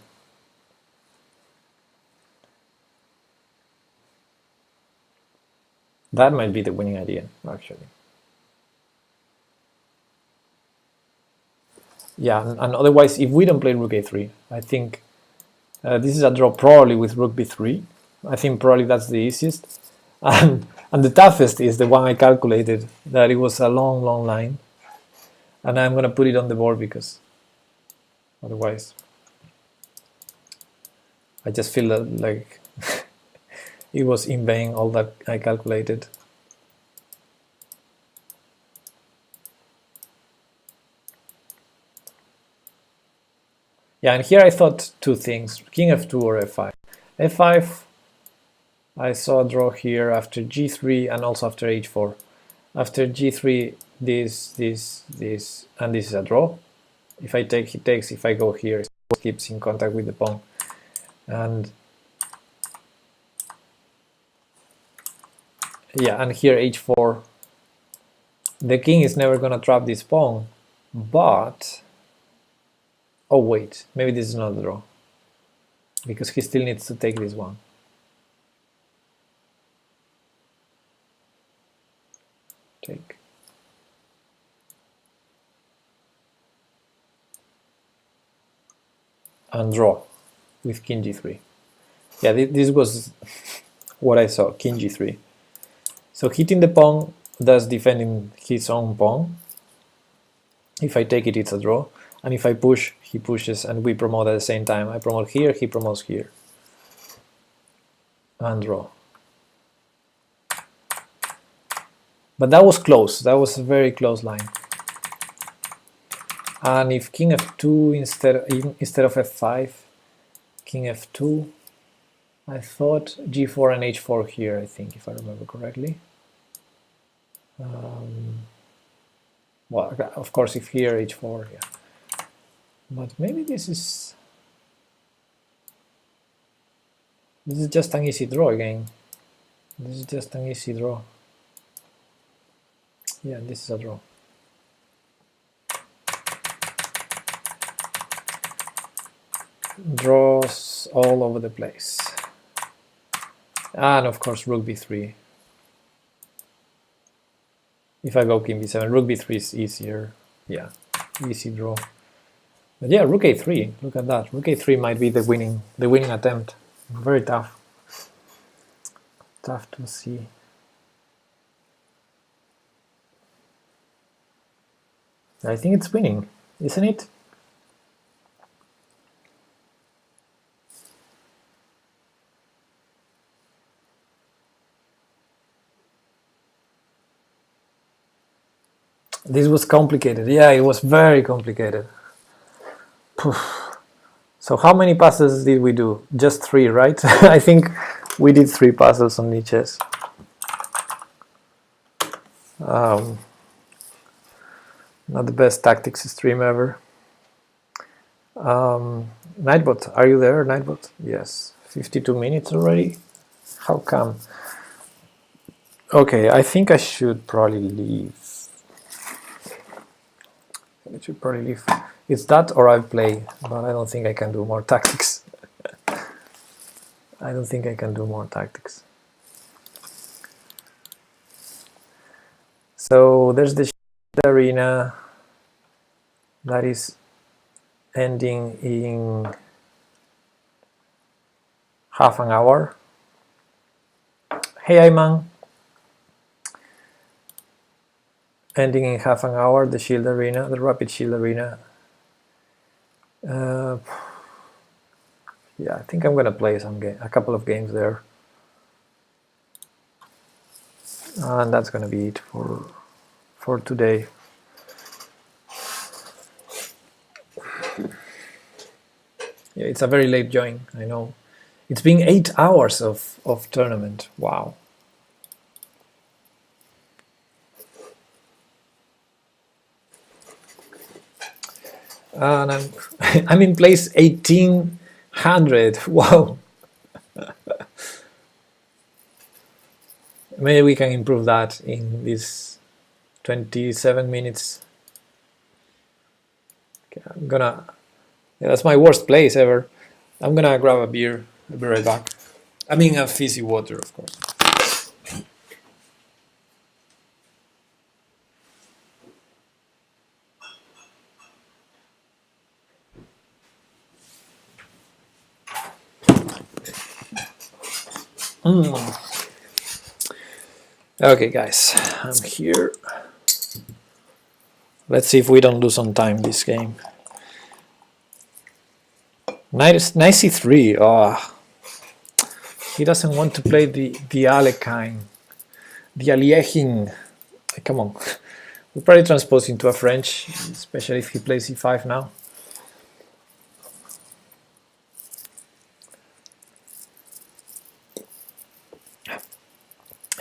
That might be the winning idea, actually. Yeah, and otherwise, if we don't play rook a3, I think this is a draw probably with rook b3. I think probably that's the easiest. And the toughest is the one I calculated, that it was a long, long line. And I'm going to put it on the board because otherwise I just feel that like it was in vain, all that I calculated. Yeah, and here I thought two things, king f2 or f5. f5, I saw a draw here after g3 and also after h4. After g3, this, and this is a draw. If I take, he takes. If I go here, it keeps in contact with the pawn. And yeah, and here h4. The king is never going to trap this pawn, but oh wait, maybe this is not a draw, because he still needs to take this one. Take. And draw with king g3. Yeah, this was what I saw, king g3. So hitting the pawn thus defending his own pawn. If I take it, it's a draw. And if I push, he pushes, and we promote at the same time. I promote here, he promotes here. And draw. But that was close. That was a very close line. And if king f2 instead of f5, king f2, I thought g4 and h4 here, I think, if I remember correctly. Well, of course, if here, h4, yeah. But maybe this is just an easy draw again. This is just an easy draw. Yeah, this is a draw. Draws all over the place. And of course, rook b3. If I go king b7, rook b3 is easier. Yeah, easy draw. But yeah, rook a3. Look at that. Rook a3 might be the winning attempt. Very tough. Tough to see. I think it's winning, isn't it? This was complicated. Yeah, it was very complicated. Poof. So how many puzzles did we do? Just 3, right? I think we did 3 puzzles on Lichess. Not the best tactics stream ever. Nightbot, are you there, Nightbot? Yes, 52 minutes already. How come? Okay, I think I should probably leave. I should probably leave. It's that or I play, but I don't think I can do more tactics. I don't think I can do more tactics. So there's the arena that is ending in half an hour. Hey, Ayman. Ending in half an hour, the Shield Arena, the Rapid Shield Arena. Yeah, I think I'm gonna play a couple of games there, and that's gonna be it for today. Yeah, it's a very late join, I know. It's been 8 hours of tournament. Wow. And I'm in place 1800. Wow. Maybe we can improve that in these 27 minutes. Okay, yeah, that's my worst place ever. I'm gonna grab a beer. I'll be right back. I mean a fizzy water, of course. Okay, guys, I'm here. Let's see if we don't lose on time this game. Knight c3. Oh, he doesn't want to play the Alekhine, the Aliechin. Come on, we'll probably transpose into a French, especially if he plays e5 now.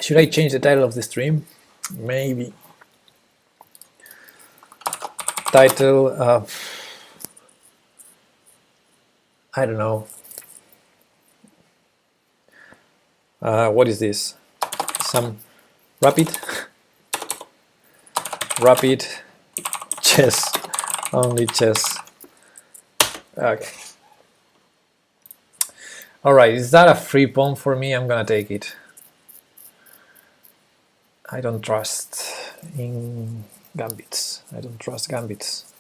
Should I change the title of the stream? Maybe. Title, I don't know. What is this? Some rapid chess, only chess. Okay. All right, is that a free pawn for me? I'm gonna take it. I don't trust in gambits. I don't trust gambits.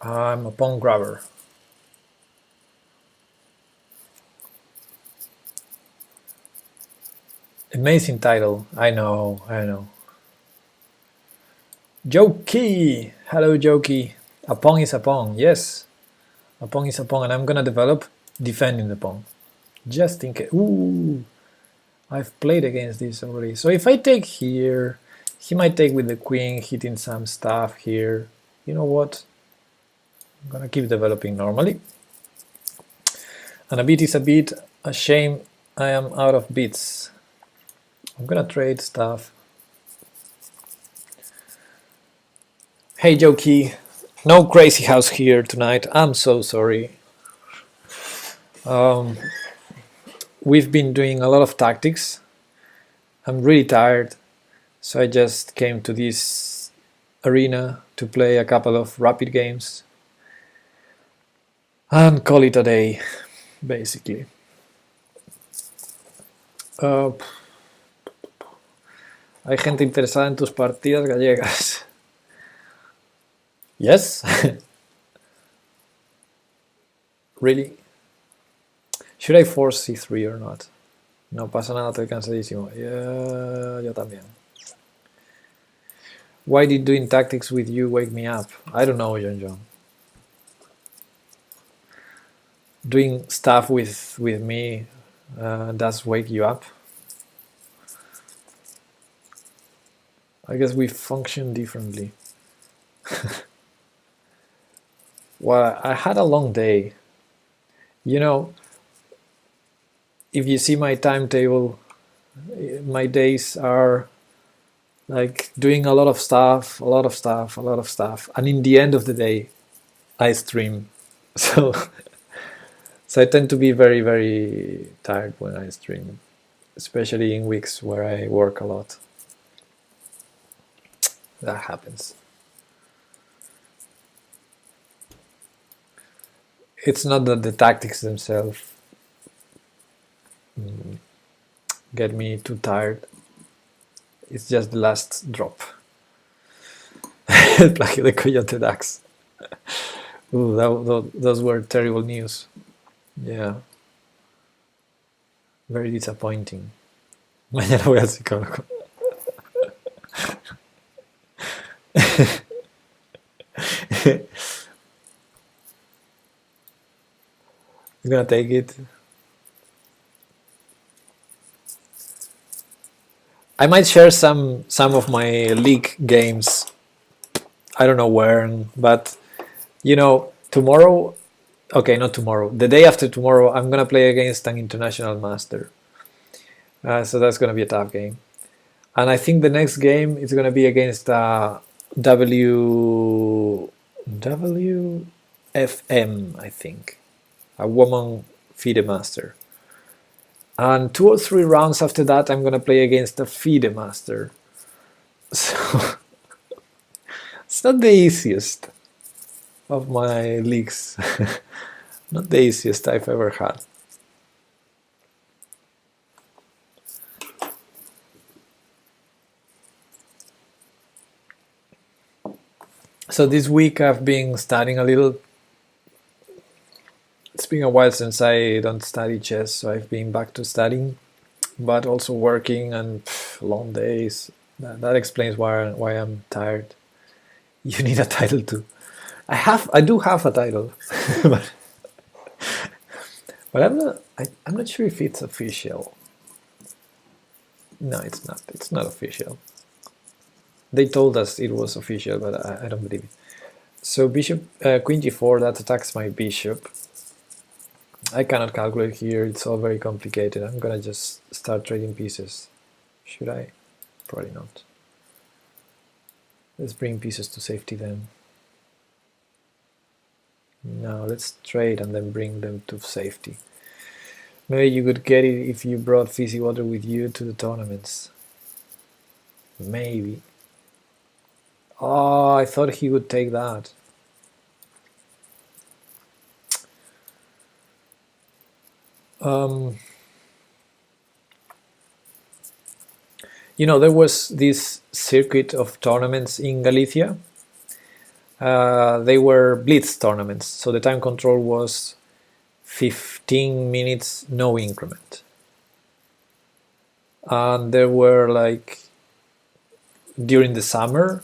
I'm a pawn grabber. Amazing title. I know. Jokey! Hello, Jokey. A pawn is a pawn, yes. A pawn is a pawn, and I'm gonna develop defending the pawn. Just in case. Ooh! I've played against this already. So if I take here, he might take with the queen, hitting some stuff here. You know what? I'm gonna keep developing normally. And a bit is a bit. A shame I am out of bits. I'm gonna trade stuff. Hey Jokey, no crazy house here tonight. I'm so sorry. We've been doing a lot of tactics. I'm really tired, so I just came to this arena to play a couple of rapid games and call it a day, basically. Hay gente interesada en tus partidas gallegas. Yes? Really? Should I force c3 or not? No pasa nada, estoy cansadísimo. Yeah, yo también. Why did doing tactics with you wake me up? I don't know, John. Doing stuff with me does wake you up. I guess we function differently. Well, I had a long day. You know, if you see my timetable, my days are like doing a lot of stuff, and in the end of the day, I stream. So I tend to be very, very tired when I stream, especially in weeks where I work a lot. That happens. It's not that the tactics themselves get me too tired. It's just the last drop. Plagio de Coyote Dax. Ooh, those were terrible news. Yeah. Very disappointing. Mañana voy al psicólogo. I'm gonna take it. I might share some of my league games. I don't know where, but you know, tomorrow. Okay, not tomorrow. The day after tomorrow, I'm gonna play against an international master. So that's gonna be a tough game. And I think the next game is gonna be against WFM, I think, a woman FIDE master. And 2 or 3 rounds after that, I'm gonna play against a FIDE master. So it's not the easiest of my leagues. Not the easiest I've ever had. So this week I've been studying a little. It's been a while since I don't study chess, so I've been back to studying, but also working and long days. That explains why I'm tired. You need a title too. I do have a title, but I'm not sure if it's official. No, it's not. It's not official. They told us it was official, but I don't believe it. So bishop queen g4, that attacks my bishop. I cannot calculate here, it's all very complicated. I'm gonna just start trading pieces. Should I? Probably not. Let's bring pieces to safety then. Now let's trade and then bring them to safety. Maybe you could get it if you brought Fizzy Water with you to the tournaments. Maybe. Oh, I thought he would take that. You know, there was this circuit of tournaments in Galicia. They were blitz tournaments, so the time control was 15 minutes, no increment. And there were, like, during the summer,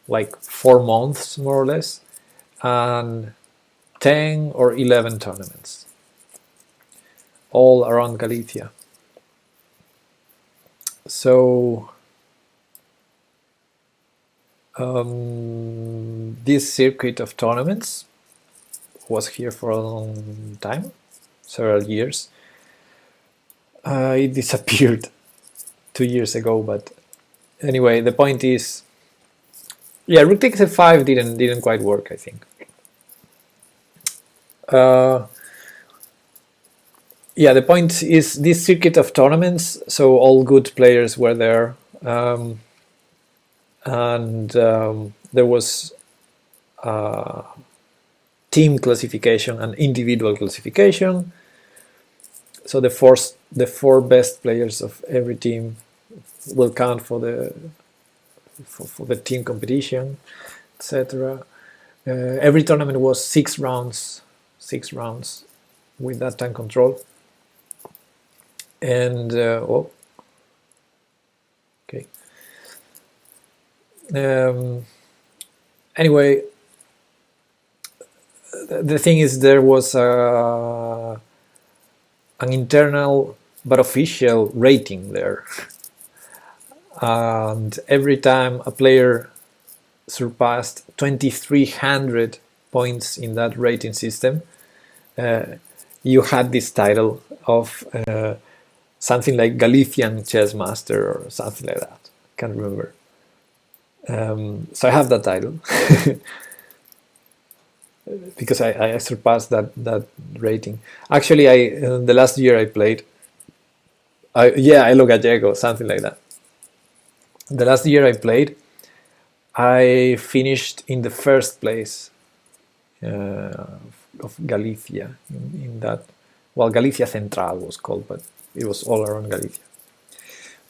like 4 months more or less, and 10 or 11 tournaments, all around Galicia. So this circuit of tournaments was here for a long time, several years. It disappeared 2 years ago, but anyway, the point is, yeah, Rook takes f5 didn't quite work, I think. Yeah, the point is this circuit of tournaments, so all good players were there, and there was team classification and individual classification. So the four best players of every team will count for the team competition, etc. Every tournament was 6 rounds with that time control. And okay. Anyway, the thing is, there was an internal but official rating there, and every time a player surpassed 2300 points in that rating system, you had this title of something like Galician Chess Master or something like that. Can't remember. So I have that title because I surpassed that rating. Actually, the last year I played, I look at Diego, something like that. The last year I played, I finished in the first place of Galicia in that. Well, Galicia Central was called, but it was all around Galicia.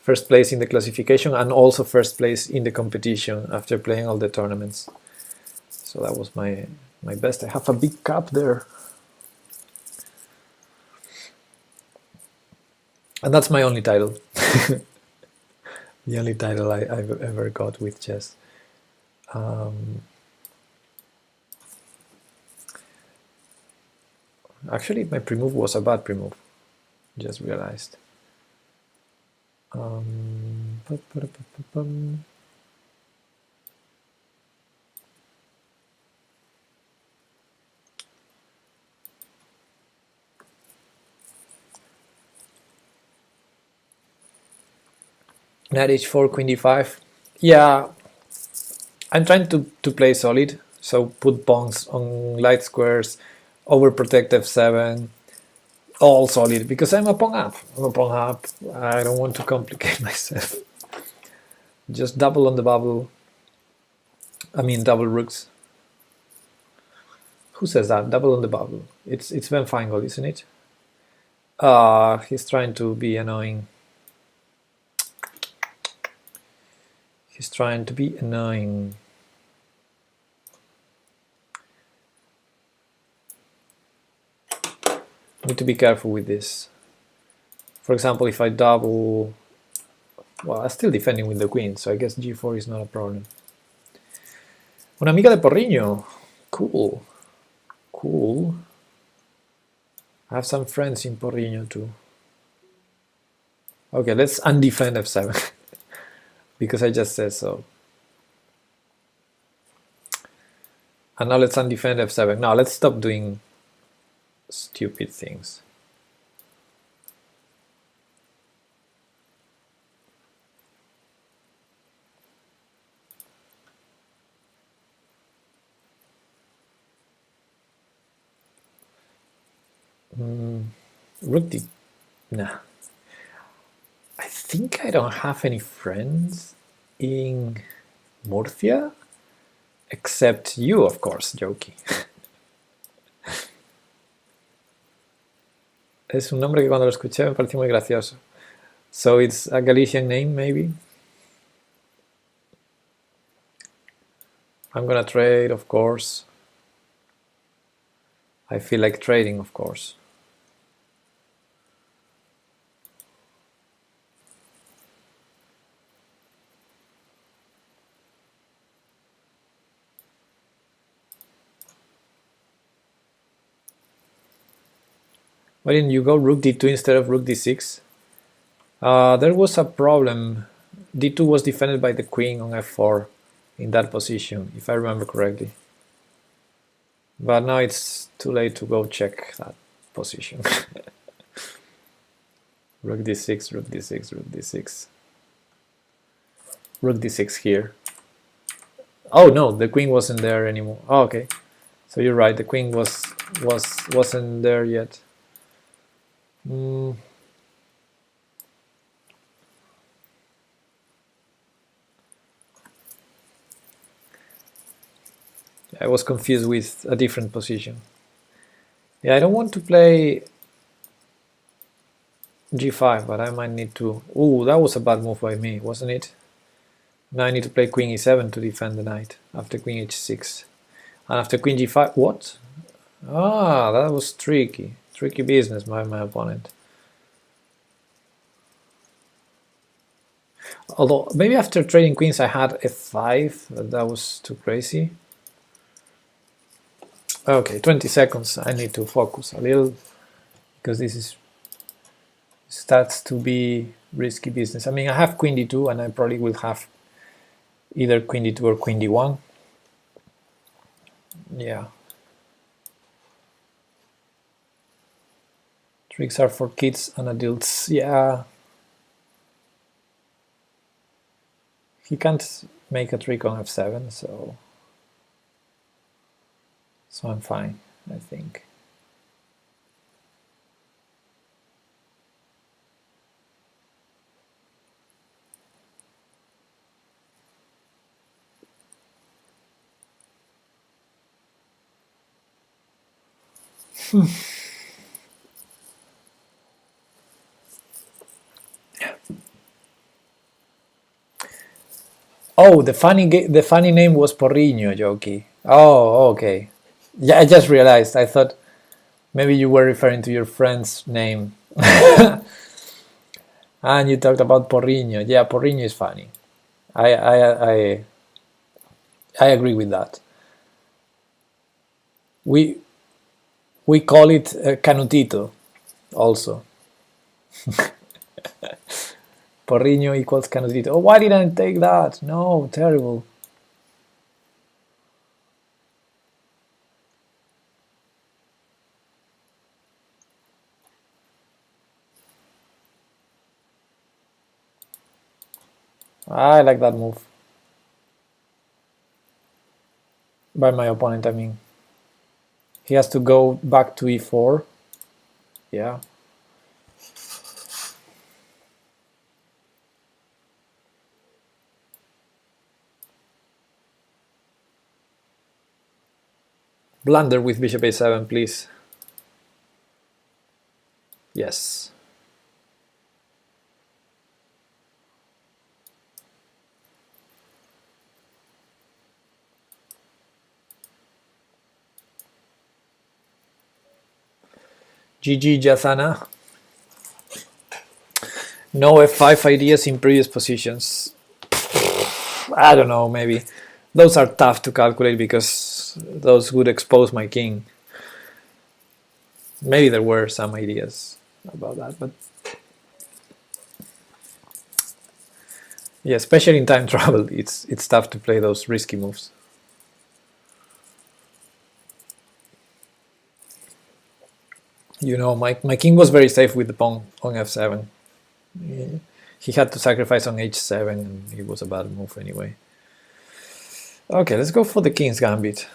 First place in the classification and also first place in the competition after playing all the tournaments. So that was my best. I have a big cup there. And that's my only title. The only title I've ever got with chess. Actually, my pre-move was a bad pre-move. Just realized. Knight h4, queen d5. Yeah, I'm trying to play solid, so put pawns on light squares, overprotect f7, all solid, because I'm a pawn up. I don't want to complicate myself. Just double on the bubble. I mean, double rooks. Who says that? Double on the bubble. It's Sven Feingold, isn't it? He's trying to be annoying. He's trying to be annoying. Need to be careful with this. For example, if I double, well, I'm still defending with the queen, so I guess g4 is not a problem. Una amiga de Porriño. Cool. Cool. I have some friends in Porriño too. Okay, let's undefend f7 because I just said so. And now let's undefend f7. Now let's stop doing stupid things. Rook d... Nah. I think I don't have any friends in Murcia, except you, of course, Jokey. Es un nombre que cuando lo escuché me pareció muy gracioso. So it's a Galician name, maybe? I'm gonna trade, of course. I feel like trading, of course. Why didn't you go rook d2 instead of rook d6? There was a problem. d2 was defended by the queen on f4 in that position, if I remember correctly. But now it's too late to go check that position. Rook d6, rook d6, rook d6. Rook d6 here. Oh no, the queen wasn't there anymore. Oh, okay, so you're right. The queen wasn't there yet. I was confused with a different position. Yeah, I don't want to play g5, but I might need to. Ooh, that was a bad move by me, wasn't it? Now I need to play queen e7 to defend the knight after queen h6. And after queen g5, what? Ah, that was tricky. Tricky business by my opponent. Although, maybe after trading queens I had f5, but that was too crazy. Okay, 20 seconds. I need to focus a little, because this starts to be risky business. I mean, I have queen d2, and I probably will have either queen d2 or queen d1. Yeah. Tricks are for kids and adults. Yeah. He can't make a trick on f7, so I'm fine, I think. Oh, the funny name was Porriño, Joki. Oh, okay. Yeah, I just realized. I thought maybe you were referring to your friend's name. And you talked about Porriño. Yeah, Porriño is funny. I agree with that. We call it Canutito also. Porriño equals Canutito. Oh, why didn't I take that? No, terrible. I like that move. By my opponent, I mean. He has to go back to e4. Yeah. Blunder with bishop a7, please. Yes. GG, Jathana. No f5 ideas in previous positions. I don't know, maybe. Those are tough to calculate because those would expose my king. Maybe there were some ideas about that, but yeah, especially in time travel, it's tough to play those risky moves. You know, my king was very safe with the pawn on f7. Yeah. He had to sacrifice on h7, and it was a bad move anyway. Okay, let's go for the king's gambit.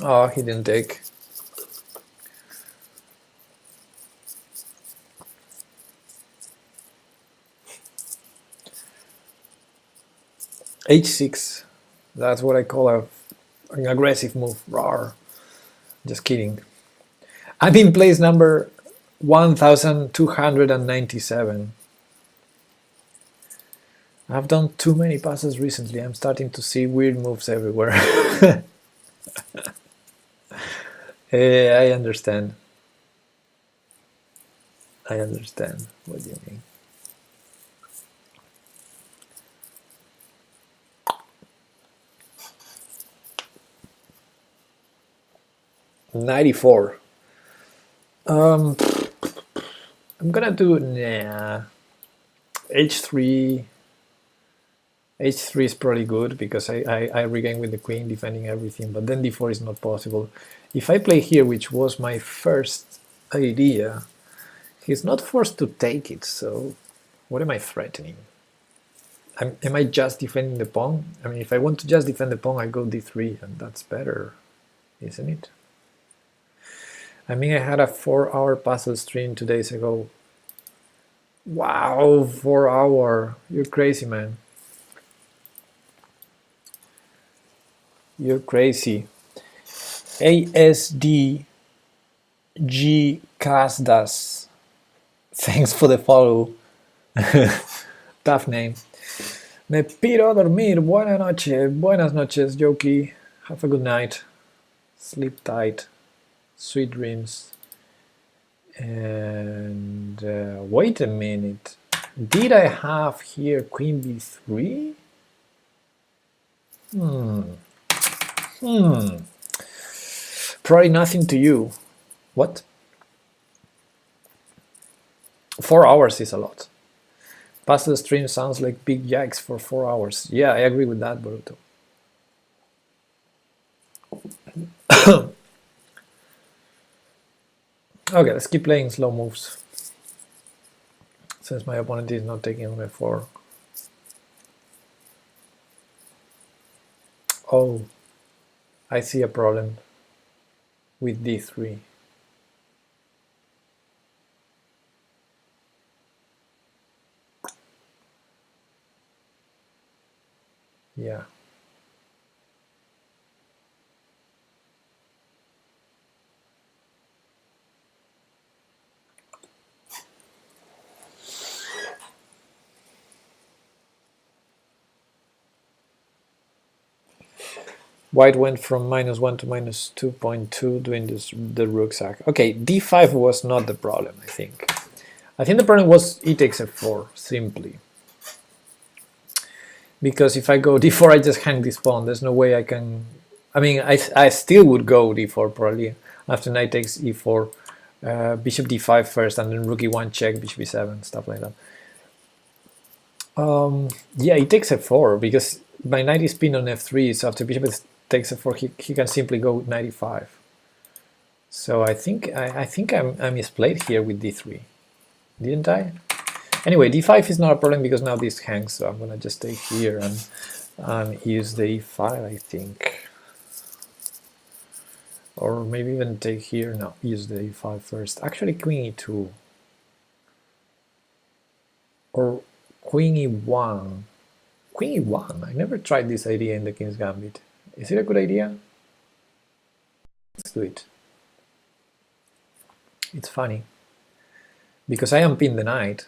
Oh, he didn't take. h6. That's what I call an aggressive move. Rawr. Just kidding. I'm in place number 1297. I've done too many passes recently. I'm starting to see weird moves everywhere. I understand. I understand what you mean. 94. I'm gonna do h3. h3 is probably good because I regain with the queen defending everything, but then d4 is not possible. If I play here, which was my first idea, he's not forced to take it, so what am I threatening? Am I just defending the pawn? I mean, if I want to just defend the pawn, I go d3, and that's better, isn't it? I mean, I had a 4-hour puzzle stream 2 days ago. Wow, 4 hour. You're crazy, man. You're crazy. ASDG Casdas. Thanks for the follow. Tough name. Me piro a dormir. Buenas noches. Buenas noches, Yoki. Have a good night. Sleep tight. Sweet dreams. And wait a minute. Did I have here queen b3? Probably nothing to you. What? 4 hours is a lot. Past the stream sounds like big yikes for 4 hours. Yeah, I agree with that, Boruto. Okay, let's keep playing slow moves. Since my opponent is not taking on f4. Oh, I see a problem with d3. Yeah. White went from -1 to -2.2 doing the rook sack. Okay, d5 was not the problem, I think. I think the problem was e takes f4, simply. Because if I go d4, I just hang this pawn. There's no way I can... I mean, I still would go d4 probably after knight takes e4, bishop d5 first, and then rook e1 check, bishop e7, stuff like that. Yeah, he takes f4 because my knight is pinned on f3, so after bishop takes f4, he can simply go knight e5. So I think I misplayed here with d3, didn't I? Anyway, d5 is not a problem because now this hangs, so I'm gonna just take here and use the e5, I think. Or maybe even take here, no, use the e5 first. Actually, queen e2. Or queen e1. Queen e1, I never tried this idea in the King's Gambit. Is it a good idea? Let's do it. It's funny. Because I unpinned the knight,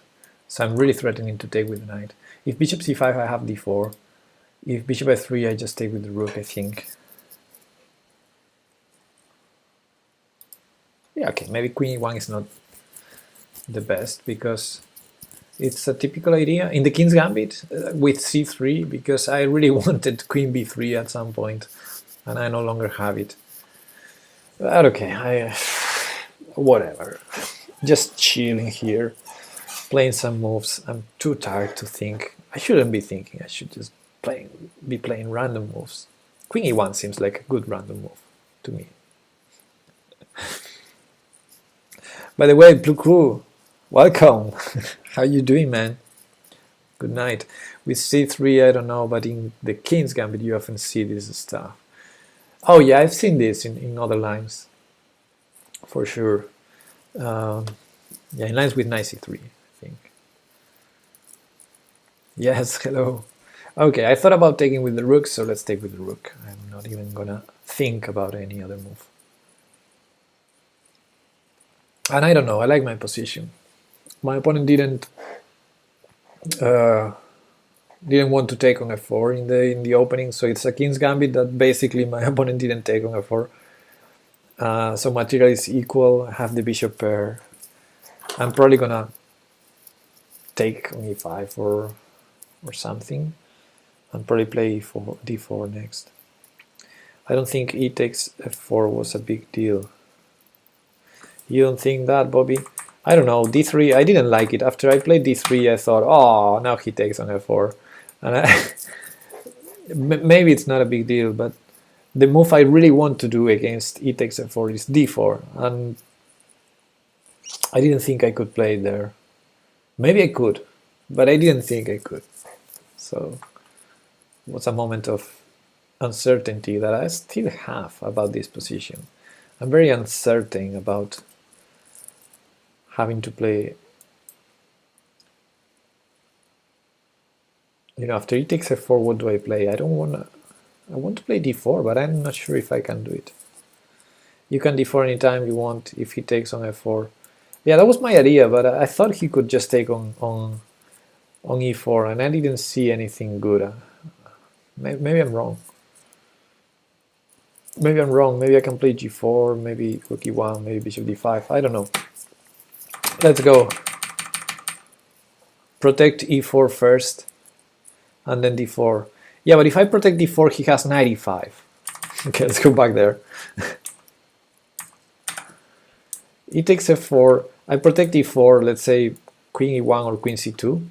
so I'm really threatening to take with the knight. If bishop c5, I have d4. If bishop f3, I just take with the rook, I think. Yeah, okay, maybe queen e1 is not the best because it's a typical idea in the King's Gambit with c3, because I really wanted queen b3 at some point and I no longer have it. But okay, whatever. Just chilling here, playing some moves. I'm too tired to think. I shouldn't be thinking, I should just be playing random moves. Queen e1 seems like a good random move to me. By the way, Blue Crew, welcome. How you doing, man? Good night. With c3, I don't know, but in the King's Gambit you often see this stuff. Oh yeah, I've seen this in other lines, for sure. Yeah, in lines with knight c3, I think. Yes, hello. Okay, I thought about taking with the rook, so let's take with the rook. I'm not even gonna think about any other move. And I don't know, I like my position. My opponent didn't want to take on f4 in the opening, so it's a King's Gambit that basically my opponent didn't take on f4. So material is equal, I have the bishop pair. I'm probably gonna take on e5 or something, and probably play d4 next. I don't think e takes f4 was a big deal. You don't think that, Bobby? I don't know, d3, I didn't like it. After I played d3, I thought, oh, now he takes on f4. And maybe it's not a big deal, but the move I really want to do against e takes f4 is d4. And I didn't think I could play it there. Maybe I could, but I didn't think I could. So it was a moment of uncertainty that I still have about this position. I'm very uncertain about having to play, you know, after e takes f4, what do I play? I want to play d4, but I'm not sure if I can do it. You can d4 anytime you want if he takes on f4. Yeah, that was my idea, but I thought he could just take on e4, and I didn't see anything good. Maybe I'm wrong. Maybe I'm wrong. Maybe I can play g4, maybe rook e1, maybe bishop d5. I don't know. Let's go. Protect e4 first, and then d4. Yeah, but if I protect d4, he has knight e5. Okay, let's go back there. E takes f4. I protect e4, let's say queen e1 or queen c2.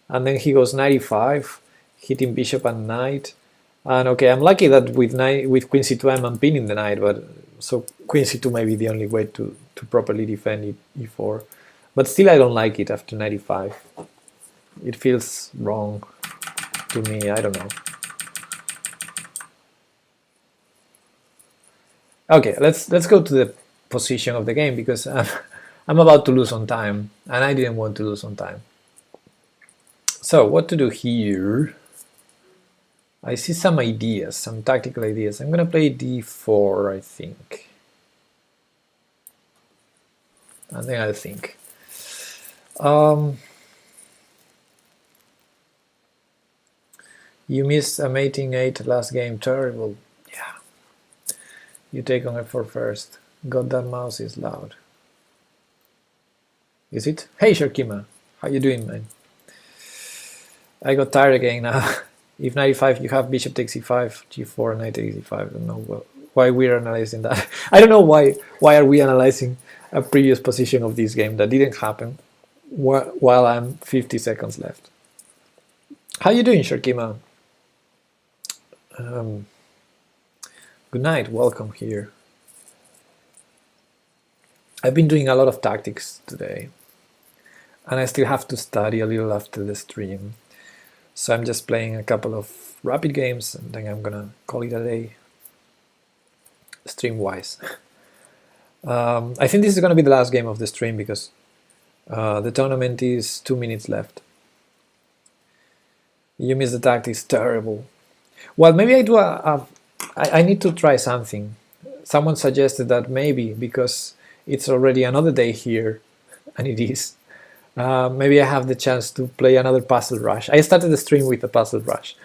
And then he goes knight e5, hitting bishop and knight. And okay, I'm lucky that with queen c2 I'm unpinning the knight, but so queen c2 may be the only way to properly defend e4. But still I don't like it after knight e5. It feels wrong to me, I don't know. Okay, let's go to the position of the game, because I'm about to lose on time, and I didn't want to lose on time. So what to do here? I see some ideas, some tactical ideas. I'm gonna play d4, I think. And then I'll think. You missed a mating 8 last game, terrible. Yeah. You take on f4 first. God, that mouse is loud. Is it? Hey Sharkima, how you doing, man? I got tired again now. If knight e5, you have bishop takes e5, g4, knight takes e5. I don't know why we're analyzing that. I don't know why are we analyzing a previous position of this game that didn't happen while I'm 50 seconds left. How you doing, Sharkima? Good night, welcome here. I've been doing a lot of tactics today, and I still have to study a little after the stream. So I'm just playing a couple of rapid games, and then I'm gonna call it a day, stream-wise. I think this is gonna be the last game of the stream, because the tournament is 2 minutes left. You miss the tactics, terrible. Well, maybe I do I need to try something. Someone suggested that maybe, because it's already another day here, and it is, maybe I have the chance to play another Puzzle Rush. I started the stream with a Puzzle Rush,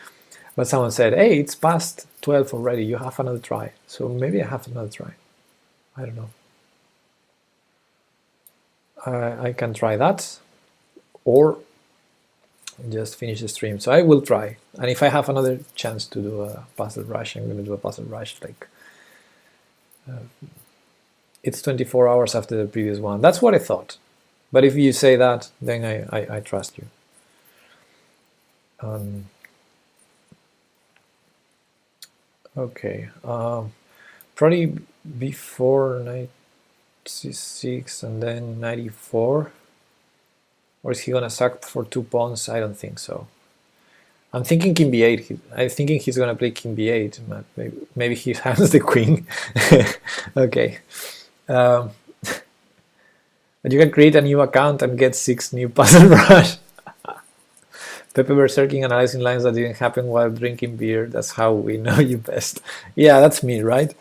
but someone said, hey, it's past 12 already, you have another try. So maybe I have another try. I don't know. I can try that, or just finish the stream. So I will try, and if I have another chance to do a Puzzle Rush, I'm going to do a Puzzle Rush. Like it's 24 hours after the previous one. That's what I thought. But if you say that, then I trust you. Okay, probably before knight c6 and then knight e4. Or is he gonna sack for 2 pawns? I don't think so. I'm thinking king b8. I'm thinking he's gonna play king b8. But maybe he hands the queen. Okay. But you can create a new account and get 6 new Puzzle Rush. Pepe Berserking analyzing lines that didn't happen while drinking beer. That's how we know you best. Yeah, that's me, right?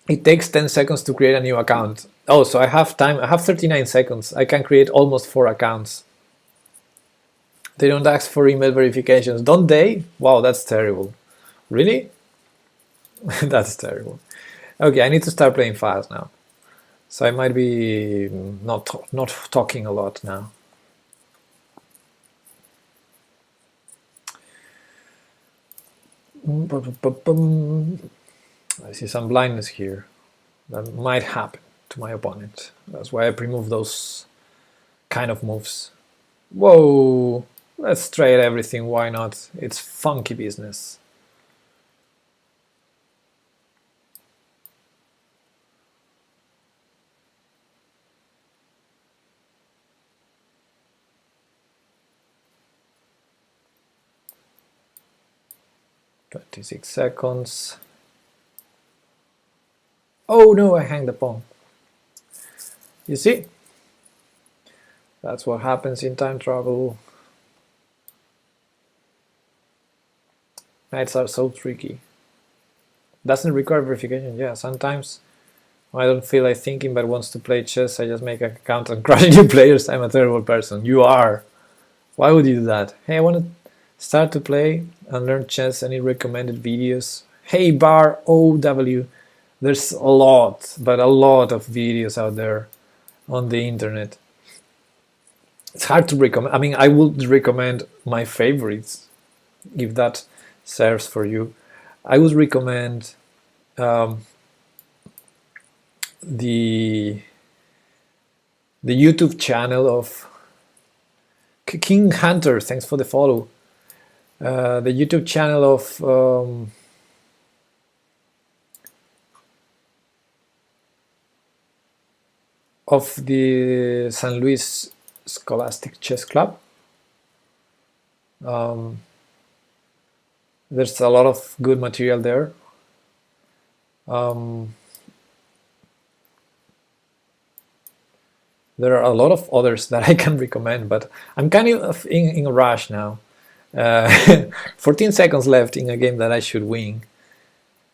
It takes 10 seconds to create a new account. Oh, so I have time. I have 39 seconds. I can create almost 4 accounts. They don't ask for email verifications, don't they? Wow, that's terrible. Really? That's terrible. Okay, I need to start playing fast now. So I might be not talking a lot now. I see some blindness here that might happen to my opponent. That's why I pre-move those kind of moves. Whoa, let's trade everything, why not? It's funky business. "26 seconds. Oh no, I hang the pawn. You see? That's what happens in time travel. Knights are so tricky. Doesn't require verification. Yeah, sometimes I don't feel like thinking but wants to play chess, I just make an account and crush new players. I'm a terrible person. You are. Why would you do that? Hey, I want to start to play and learn chess. Any recommended videos? Hey, Bar OW. There's a lot, but a lot of videos out there on the internet. It's hard to recommend. I mean, I would recommend my favorites, if that serves for you. I would recommend the YouTube channel of King Hunter. Thanks for the follow. The YouTube channel of the San Luis Scholastic Chess Club. There's a lot of good material there. There are a lot of others that I can recommend, but I'm kind of in a rush now. 14 seconds left in a game that I should win.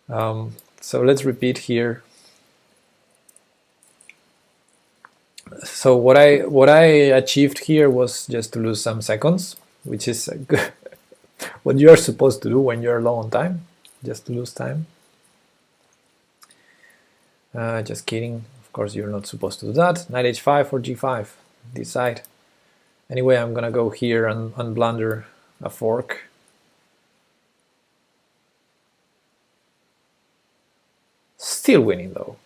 So let's repeat here. So what I achieved here was just to lose some seconds, which is what you're supposed to do when you're low on time, just to lose time. Just kidding. Of course, you're not supposed to do that. Knight h5 or g5. Decide. Anyway, I'm gonna go here and blunder a fork. Still winning though.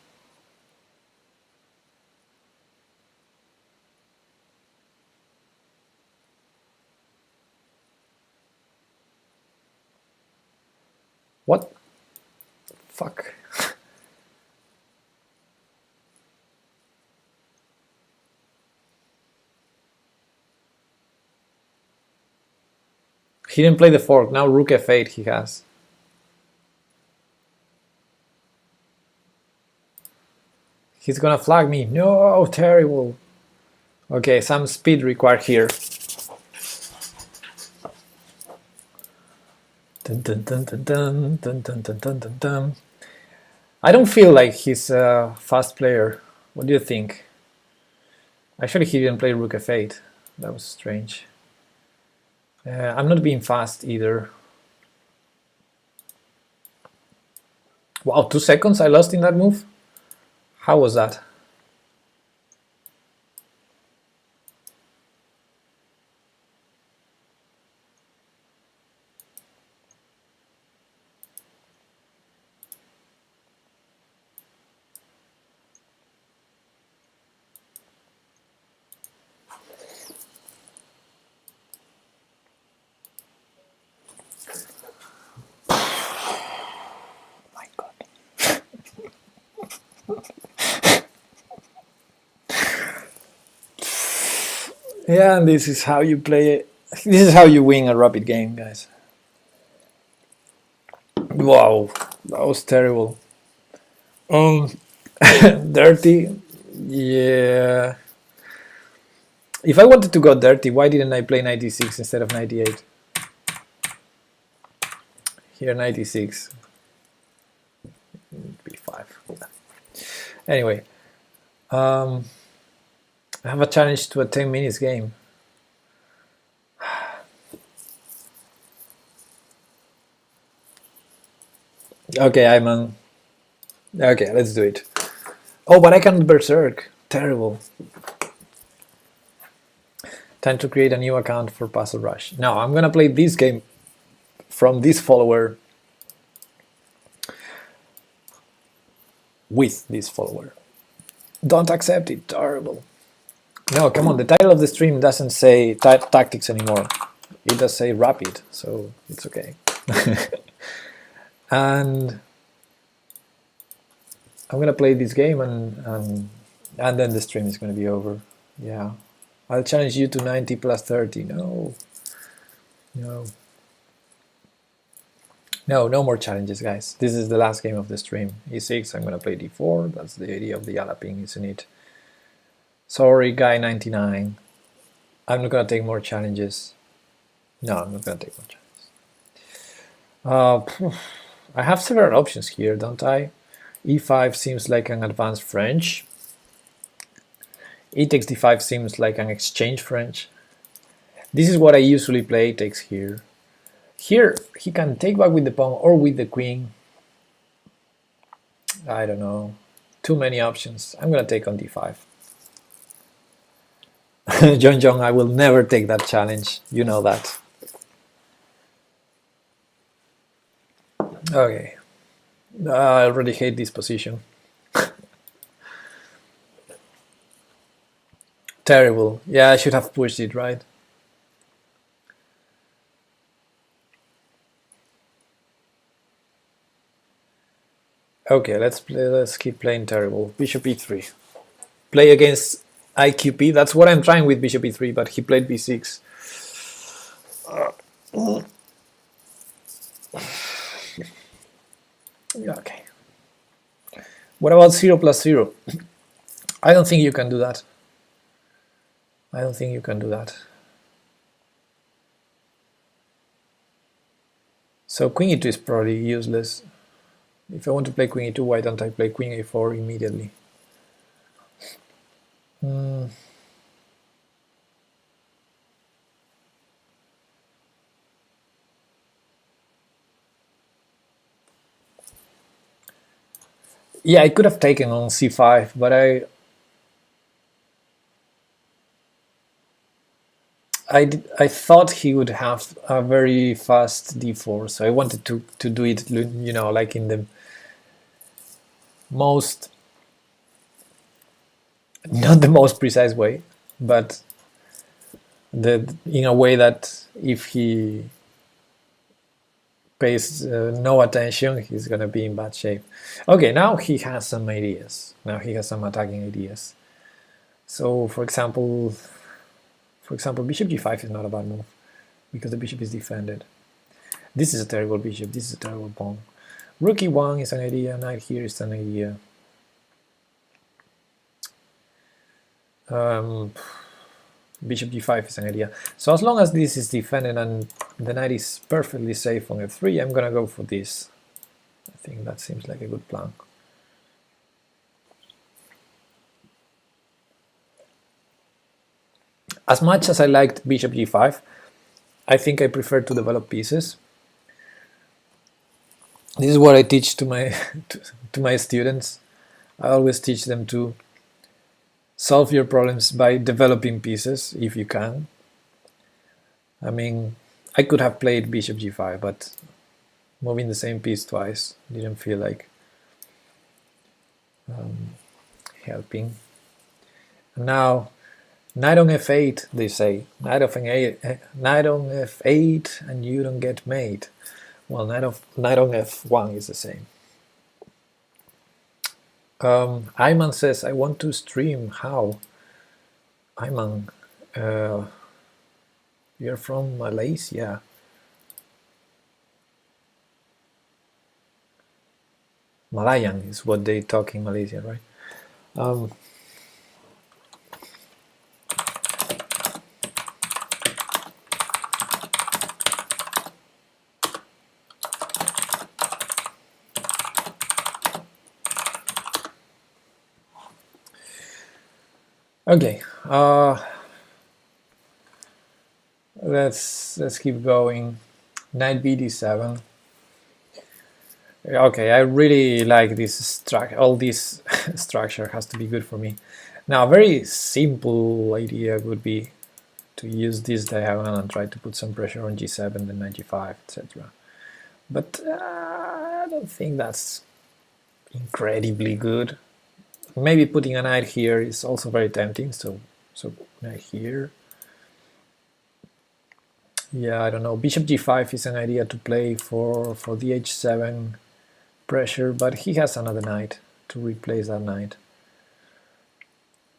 What? Fuck. He didn't play the fork. Now rook f8 he has. He's gonna flag me. No, terrible. Okay, some speed required here. Dun, dun, dun, dun, dun, dun, dun, dun, dun, dun, dun. I don't feel like he's a fast player. What do you think? Actually, he didn't play rook f8. That was strange. I'm not being fast either. Wow, 2 seconds I lost in that move? How was that? My God. Yeah, and this is how you play it. This is how you win a rapid game, guys. Wow, that was terrible. Dirty. Yeah. If I wanted to go dirty, why didn't I play 96 instead of 98? Here 96. B5. Anyway, I have a challenge to a 10 minutes game. Okay, I'm on. Okay, let's do it. Oh, but I can't berserk. Terrible. Time to create a new account for Puzzle Rush. Now I'm gonna play this game from this follower with this follower. Don't accept it, terrible. No, come on, the title of the stream doesn't say tactics anymore. It does say rapid, so it's okay. And I'm gonna play this game and then the stream is gonna be over. Yeah. I'll challenge you to 90 plus 30. No. No. No, no more challenges, guys. This is the last game of the stream. E6, I'm gonna play D4. That's the idea of the Alaping, isn't it? Sorry, guy 99. I'm not gonna take more challenges. No, I'm not gonna take more challenges. I have several options here, don't I? E5 seems like an advanced French. E takes D5 seems like an exchange French. This is what I usually play, takes here. Here, he can take back with the pawn or with the queen. I don't know. Too many options. I'm gonna take on D5. John Jong, I will never take that challenge. You know that. Okay. I already hate this position. Terrible. Yeah, I should have pushed it, right? Okay, let's keep playing terrible. Bishop e3. Play against IQP. That's what I'm trying with bishop e3, but he played b6. Okay. What about 0 plus 0? I don't think you can do that. I don't think you can do that. So queen e2 is probably useless. If I want to play queen e2, why don't I play queen a4 immediately? Yeah, I could have taken on c5, but I thought he would have a very fast d4, so I wanted to do it, you know, like in the most, not the most precise way, but in a way that if he pays no attention, he's gonna be in bad shape. Okay, now he has some ideas. Now he has some attacking ideas. So, for example, bishop g5 is not a bad move because the bishop is defended. This is a terrible bishop. This is a terrible pawn. Rook e1 is an idea. Knight here is an idea. Bishop g5 is an idea. So as long as this is defended and the knight is perfectly safe on f3, I'm gonna go for this. I think that seems like a good plan. As much as I liked bishop g5, I think I prefer to develop pieces. This is what I teach to my to my students. I always teach them to solve your problems by developing pieces if you can. I mean, I could have played bishop g5, but moving the same piece twice didn't feel like helping. And now, knight on f8, they say. Knight on f8, and you don't get mate. Well, knight on f1 is the same. Ayman says, I want to stream. How? Ayman, you're from Malaysia. Malayan is what they talk in Malaysia, right? Okay, let's keep going. Knight bd7. Okay, I really like this structure. All this structure has to be good for me. Now, a very simple idea would be to use this diagonal and try to put some pressure on g7, then knight g5, etc. But I don't think that's incredibly good. Maybe putting a knight here is also very tempting, so knight here. Yeah, I don't know. Bishop g5 is an idea to play for the h7 pressure, but he has another knight to replace that knight.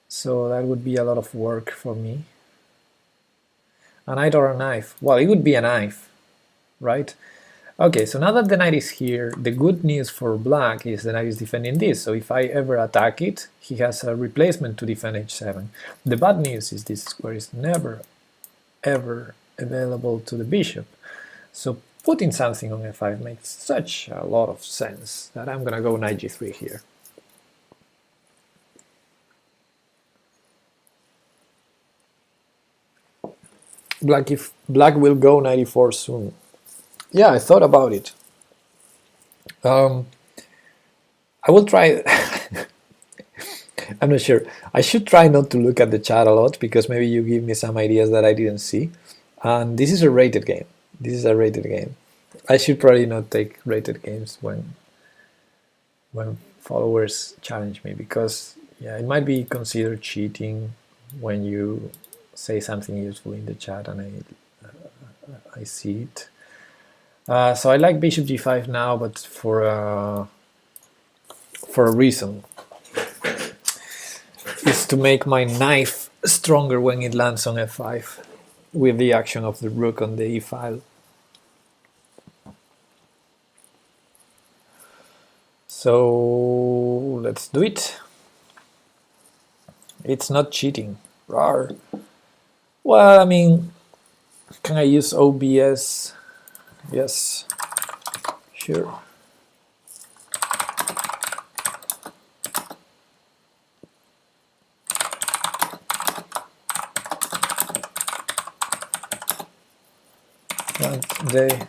So that would be a lot of work for me. A knight or a knife? Well, it would be a knife, right? Okay, so now that the knight is here, the good news for black is the knight is defending this. So if I ever attack it, he has a replacement to defend h7. The bad news is this square is never, ever available to the bishop. So putting something on f5 makes such a lot of sense that I'm gonna go knight g3 here. Black will go knight e4 soon. Yeah, I thought about it. I will try. I'm not sure. I should try not to look at the chat a lot because maybe you give me some ideas that I didn't see. And this is a rated game. This is a rated game. I should probably not take rated games when followers challenge me because yeah, it might be considered cheating when you say something useful in the chat and I see it. So I like bishop g5 now, but for a reason. Is to make my knife stronger when it lands on f5 with the action of the rook on the e file. So let's do it. It's not cheating. Rawr. Well, I mean, can I use OBS? Yes, sure. They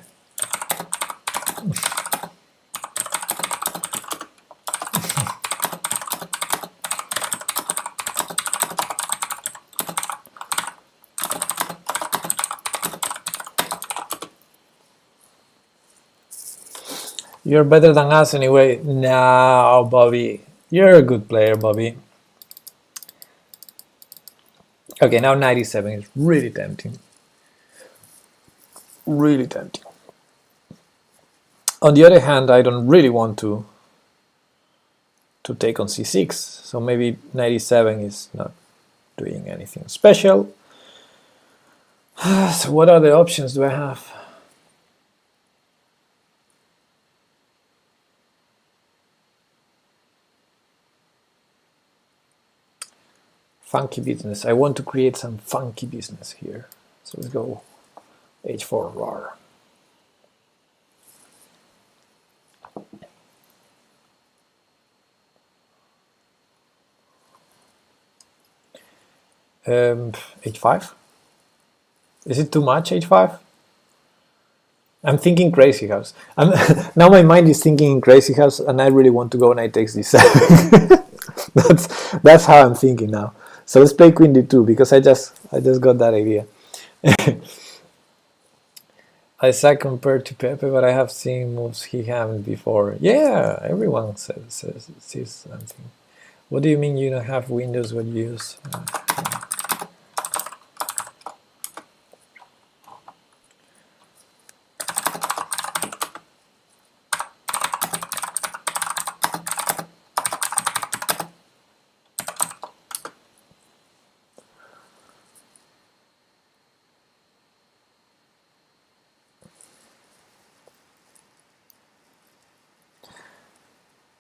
You're better than us anyway. No, Bobby. You're a good player, Bobby. Okay, now 97 is really tempting. Really tempting. On the other hand, I don't really want to take on c6, so maybe 97 is not doing anything special. So what other options do I have? Funky business. I want to create some funky business here. So let's go h4 rar. h5? Is it too much, h5? I'm thinking crazy house. Now my mind is thinking in crazy house, and I really want to go knight takes d7. that's how I'm thinking now. So let's play queen d2 because I just got that idea. I suck compared to Pepe, but I have seen moves he haven't before. Yeah, everyone sees something. What do you mean you don't have Windows when you use?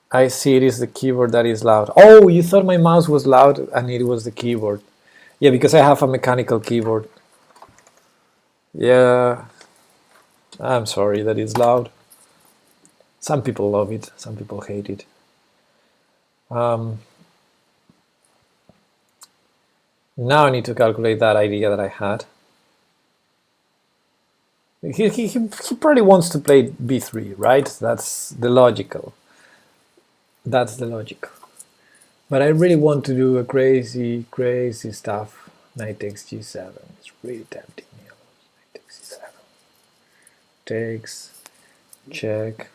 I see it is the keyboard that is loud. Oh, you thought my mouse was loud and it was the keyboard. Yeah, because I have a mechanical keyboard. Yeah, I'm sorry that it's loud. Some people love it, some people hate it. Now I need to calculate that idea that I had. He probably wants to play b3, right? That's the logical. That's the logic. But I really want to do a crazy stuff. Knight takes g7. It's really tempting me. Knight takes g7. Takes, check.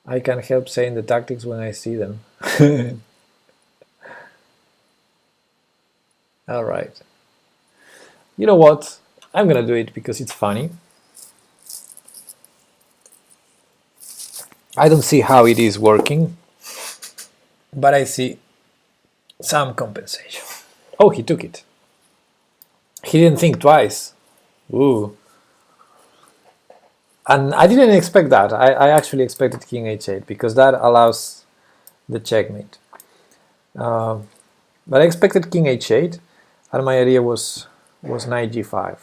I can help saying the tactics when I see them. All right. You know what? I'm gonna do it because it's funny. I don't see how it is working, but I see some compensation. Oh, he took it. He didn't think twice. Ooh. And I didn't expect that. I actually expected king h8 because that allows the checkmate. But I expected king h8, and my idea was knight g5.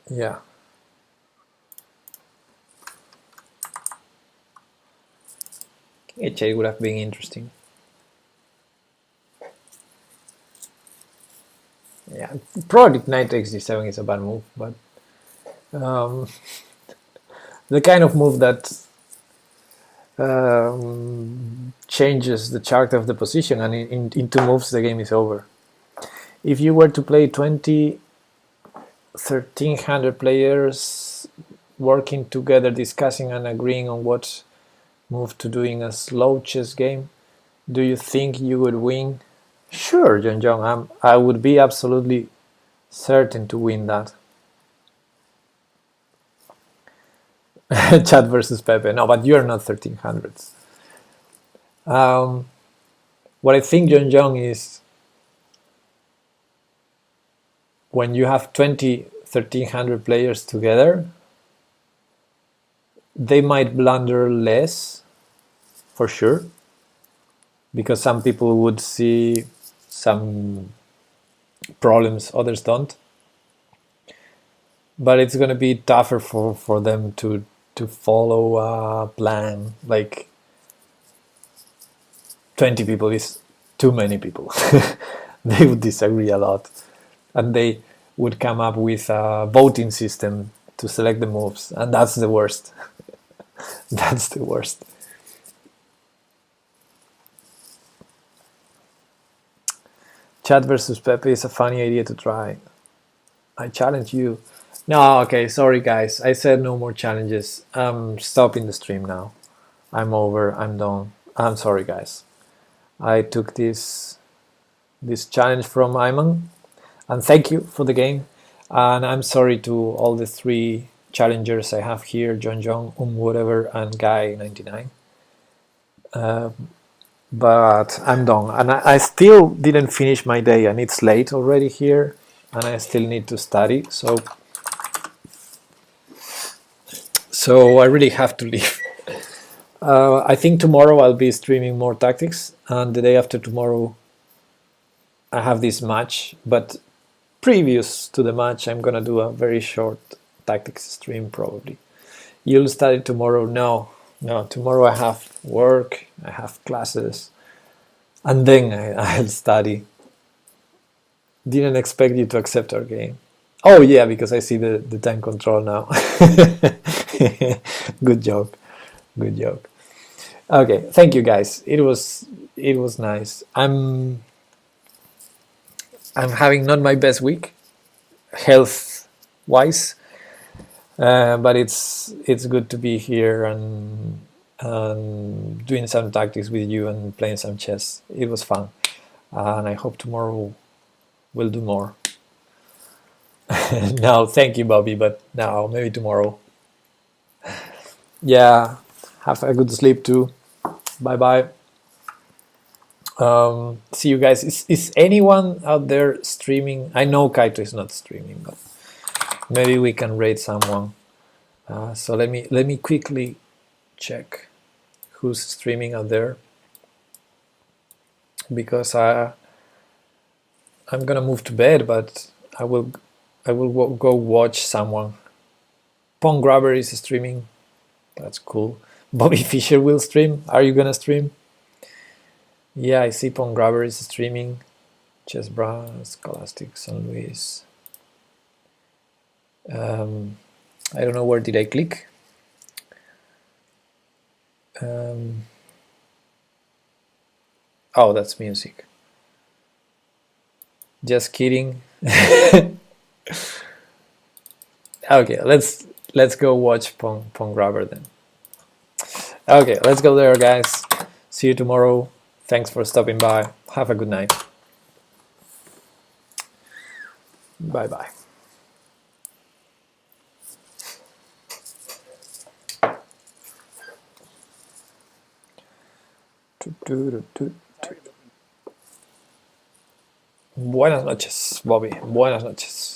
Yeah. King h8 would have been interesting. Yeah, probably knight takes d7 is a bad move, but the kind of move that changes the chart of the position, and in 2 moves the game is over. If you were to play 1,300 players working together, discussing and agreeing on what move to do in a slow chess game, do you think you would win? Sure, John John, I would be absolutely certain to win that. Chad versus Pepe. No, but you're not 1300s. What I think, John John, is when you have 1,300 players together, they might blunder less, for sure, because some people would see some problems others don't. But it's going to be tougher for them to follow a plan. Like 20 people is too many people. They would disagree a lot, and they would come up with a voting system to select the moves, and that's the worst. That's the worst. Chad versus Pepe is a funny idea to try. I challenge you. No, okay, sorry guys. I said no more challenges. I'm stopping the stream now. I'm over. I'm done. I'm sorry, guys. I took this challenge from Ayman, and thank you for the game. And I'm sorry to all the 3 challengers I have here: John John, whatever, and Guy 99. But I'm done, and I still didn't finish my day, and it's late already here, and I still need to study. So I really have to leave. I think tomorrow I'll be streaming more tactics, and the day after tomorrow I have this match. But previous to the match, I'm gonna do a very short tactics stream probably. You'll study tomorrow? No, tomorrow I have work, I have classes, and then I'll study. Didn't expect you to accept our game. Oh yeah, because I see the time control now. Good joke. Good joke. Okay, thank you guys. It was nice. I'm having not my best week, health wise, but it's good to be here and doing some tactics with you and playing some chess. It was fun, and I hope tomorrow we'll do more. No, thank you, Bobby, but no, maybe tomorrow. Yeah, have a good sleep too. Bye bye. See you guys. Is anyone out there streaming? I know Kaito is not streaming, but maybe we can raid someone. So let me quickly check who's streaming out there, because I'm gonna move to bed, but I will go watch someone. Pong Grabber is streaming. That's cool. Bobby Fischer will stream. Are you gonna stream? Yeah, I see Pong Grabber is streaming. Chess Brass, Scholastic, San Luis. I don't know, where did I click? Oh, that's music. Just kidding. Okay, let's go watch Pong Grabber then. Okay, let's go there, guys. See you tomorrow. Thanks for stopping by. Have a good night. Bye bye. Buenas noches, Bobby. Buenas noches.